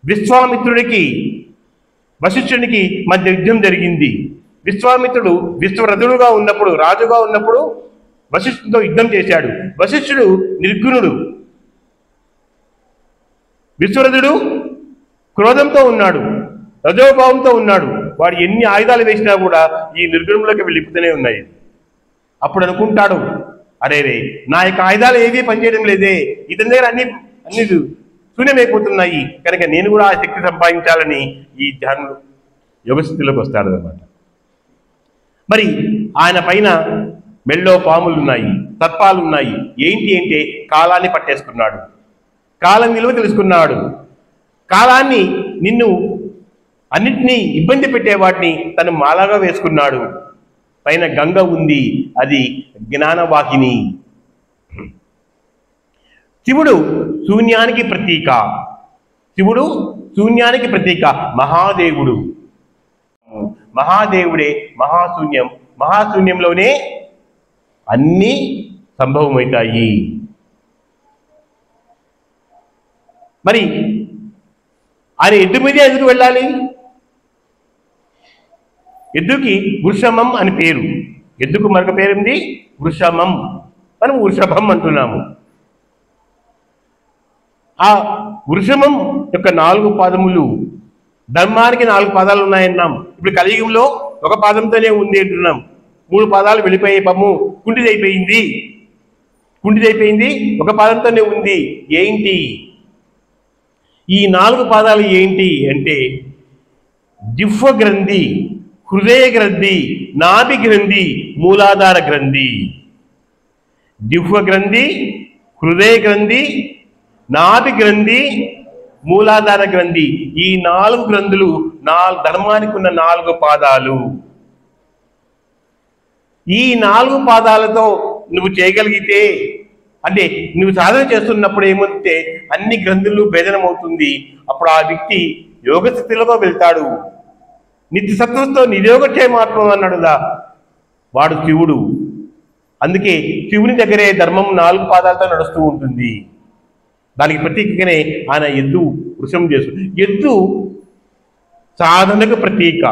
విశ్వామిత్రుడికి వశిష్ఠునికి మధ్య యుద్ధం జరిగింది. విశ్వామిత్రుడు విశ్వరథుడుగా ఉన్నప్పుడు, రాజుగా ఉన్నప్పుడు వశిష్ఠుడితో యుద్ధం చేశాడు. వశిష్ఠుడు నిర్గుణుడు, విశ్వరథుడు క్రోధంతో ఉన్నాడు, రజోభావంతో ఉన్నాడు. వాడు ఎన్ని ఆయుధాలు వేసినా కూడా ఈ నిర్గుణంలోకి వెళ్ళిపోతూనే ఉన్నాయి. అప్పుడు అనుకుంటాడు, అరే రే నా యొక్క ఆయుధాలు ఏవీ పనిచేయడం లేదే, ఇతని దగ్గర అన్ని శూన్యమైపోతున్నాయి, కనుక నేను కూడా ఆ శక్తి సంపాదించాలని ఈ ధ్యానం యోగస్థితిలోకి వస్తాడు అన్నమాట. మరి ఆయన పైన మెళ్ళో పాములు ఉన్నాయి, సర్పాలు ఉన్నాయి. ఏంటి అంటే కాలాన్ని పట్టేసుకున్నాడు, కాలం విలువ తెలుసుకున్నాడు. కాలాన్ని నిన్ను అన్నిటినీ ఇబ్బంది పెట్టే వాటిని తను మాలాగా వేసుకున్నాడు. పైన గంగ ఉంది, అది జ్ఞానవాహిని. శివుడు శూన్యానికి ప్రతీక. శివుడు శూన్యానికి ప్రతీక. మహాదేవుడు, మహాదేవుడే మహాశూన్యం. మహాశూన్యంలోనే అన్నీ సంభవమవుతాయి. మరి ఆయన ఎద్దు మీదే ఎందుకు వెళ్ళాలి? ఎద్దుకి వృషమం అని పేరు. ఎద్దుకు మరొక పేరుంది వృషమం, మనం వృషభం అంటున్నాము. ఆ వృషమం యొక్క 4 పాదములు, ధర్మానికి 4 పాదాలు ఉన్నాయన్నాం. ఇప్పుడు కలియుగంలో ఒక పాదంతోనే ఉంది అంటున్నాం. 3 పాదాలు వెళ్ళిపోయే పమ్ము కుంటిదైపోయింది, ఒక పాదంతోనే ఉంది. ఏంటి ఈ 4 పాదాలు? ఏంటి అంటే జిహ్వ గ్రంథి, హృదయ గ్రంథి, నాభి గ్రంథి, మూలాధార గ్రంథి. జిహ్వ గ్రంథి, హృదయ గ్రంథి, నాభి గ్రంథి, మూలాధార గ్రంథి. ఈ 4 గ్రంథులు ధర్మానికి ఉన్న 4 పాదాలు. ఈ 4 పాదాలతో నువ్వు చేయగలిగితే, అంటే నువ్వు సాధన చేస్తున్నప్పుడు ఏమంటే అన్ని గ్రంథులు భేదనమవుతుంది. అప్పుడు ఆ వ్యక్తి యోగ స్థితిలోకి వెళ్తాడు. నిత్య సత్వంతో నిరోగక్షేమాత్మ అన్నాడుదా, వాడు శివుడు. అందుకే శివుని దగ్గరే ధర్మం 4 పాదాలతో నడుస్తూ ఉంటుంది. దానికి ప్రతీకగానే ఆయన ఎద్దు వృషం చేస్తూ. ఎద్దు సాధనకు ప్రతీక.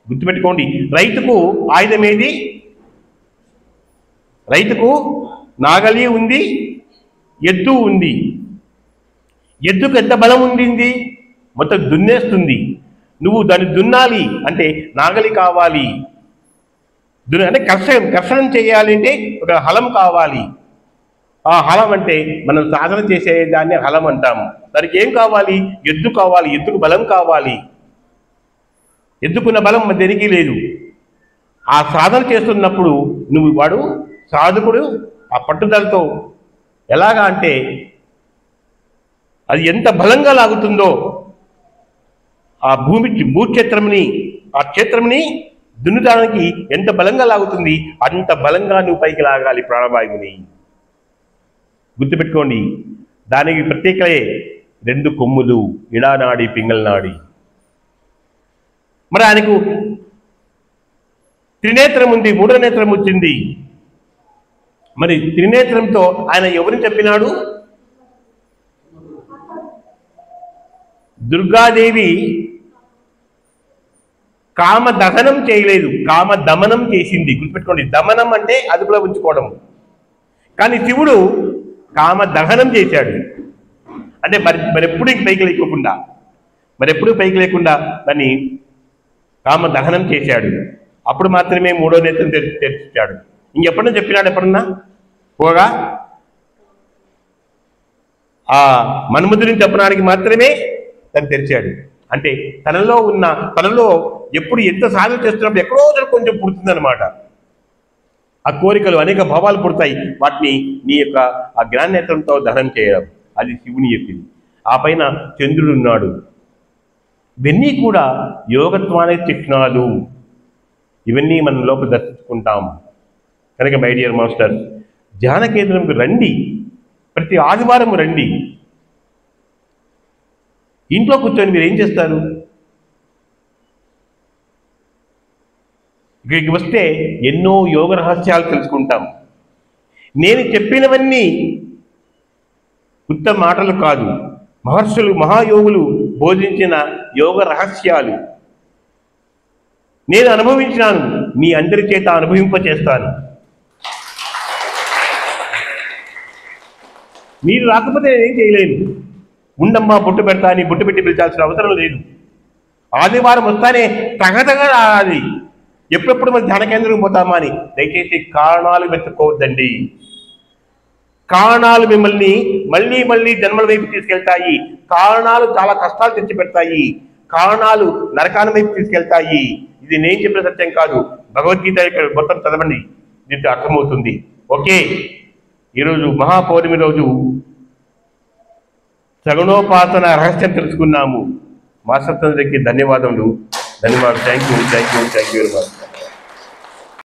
గుర్తుపెట్టుకోండి, రైతుకు ఆయుధం ఏది? రైతుకు నాగలి ఉంది, ఎద్దు ఉంది. ఎద్దుకు ఎంత బలం ఉండింది? మొత్తం దున్నేస్తుంది. నువ్వు దాన్ని దున్నాలి అంటే నాగలి కావాలి. అంటే కర్షణం చేయాలి అంటే ఒక హలం కావాలి. ఆ హలం అంటే మనం సాధన చేసే దాన్ని హలం అంటాము. దానికి ఏం కావాలి? ఎద్దు కావాలి, ఎద్దుకు బలం కావాలి. ఎద్దుకున్న బలం దేనికి లేదు. ఆ సాధన చేస్తున్నప్పుడు వాడు సాధకుడు ఆ పట్టుదలతో ఎలాగా అంటే అది ఎంత బలంగా లాగుతుందో ఆ భూక్షేత్రంని ఆ క్షేత్రంని దున్నుదానికి ఎంత బలంగా లాగుతుంది, అంత బలంగా నువ్వు పైకి లాగాలి ప్రాణవాయువుని. గుర్తుపెట్టుకోండి, దానికి ప్రత్యేకలే 2 కొమ్ములు, ఇడానాడి పింగళనాడి. మరి ఆయనకు త్రినేత్రం ఉంది, 3వ నేత్రం వచ్చింది. మరి త్రినేత్రంతో ఆయన ఎవరిని చెప్పినాడు? దుర్గాదేవి కామ దహనం చేయలేదు, కామ దమనం చేసింది. గుర్తుపెట్టుకోండి, దమనం అంటే అదుపులో ఉంచుకోవడం. కానీ శివుడు కామ దహనం చేశాడు. అంటే మరెప్పుడు పైకి లేకుండా దాన్ని కామ దహనం చేశాడు. అప్పుడు మాత్రమే 3వ నేత్రం తెరిచాడు. ఇంకెప్పుడన్నా చెప్పినాడు? ఎప్పుడన్నా పోగా ఆ మన్మధుడిని చెప్పడానికి మాత్రమే తను తెరిచాడు. అంటే తనలో ఎప్పుడు ఎంత సాధన చేస్తున్నప్పుడు ఎక్కడో కొంచెం పుడుతుందన్నమాట. ఆ కోరికలు, అనేక భావాలు పుడతాయి. వాటిని నీ యొక్క ఆ జ్ఞానేత్రంతో దహనం చేయడం, అది శివుని చెప్పింది. ఆ పైన చంద్రుడు ఉన్నాడు. ఇవన్నీ కూడా యోగత్వానికి చిహ్నాలు. ఇవన్నీ మనం లోపల దర్శించుకుంటాం. కనుక మై డియర్ మాస్టర్, ధ్యాన కేంద్రంకి రండి, ప్రతి ఆదివారం రండి. ఇంట్లో కూర్చొని మీరు ఏం చేస్తారు? ఇక్కడికి వస్తే ఎన్నో యోగ రహస్యాలు తెలుసుకుంటాం. నేను చెప్పినవన్నీ ఉత్తమ మాటలు కాదు, మహర్షులు మహాయోగులు బోధించిన యోగ రహస్యాలు నేను అనుభవించినాను, మీ అందరి చేత అనుభవింపచేస్తాను. మీరు రాకపోతే నేనేం చేయలేను. ఉండమ్మా బొట్టు పెడతా అని బొట్టు పెట్టి పిలిచాల్సిన అవసరం లేదు. ఆదివారం వస్తానే తగదగా రావాలి. ఎప్పుడెప్పుడు మరి ధ్యాన కేంద్రం పోతామా అని దయచేసి కారణాలు వెతుక్కోవద్దండి. కారణాలు మిమ్మల్ని మళ్ళీ మళ్ళీ జన్మల వైపు తీసుకెళ్తాయి. కారణాలు చాలా కష్టాలు తెచ్చిపెడతాయి. కారణాలు నరకాల వైపు తీసుకెళ్తాయి. ఇది నేను చెప్పిన సత్యం కాదు. భగవద్గీత ఇక్కడ మొత్తం చదవండి, దీంతో అర్థమవుతుంది. ఓకే, ఈరోజు మహాపౌర్ణమి రోజు సగుణోపాసన రహస్యం తెలుసుకున్నాము. మాస్టర్ తండ్రికి ధన్యవాదములు. Thank you very much.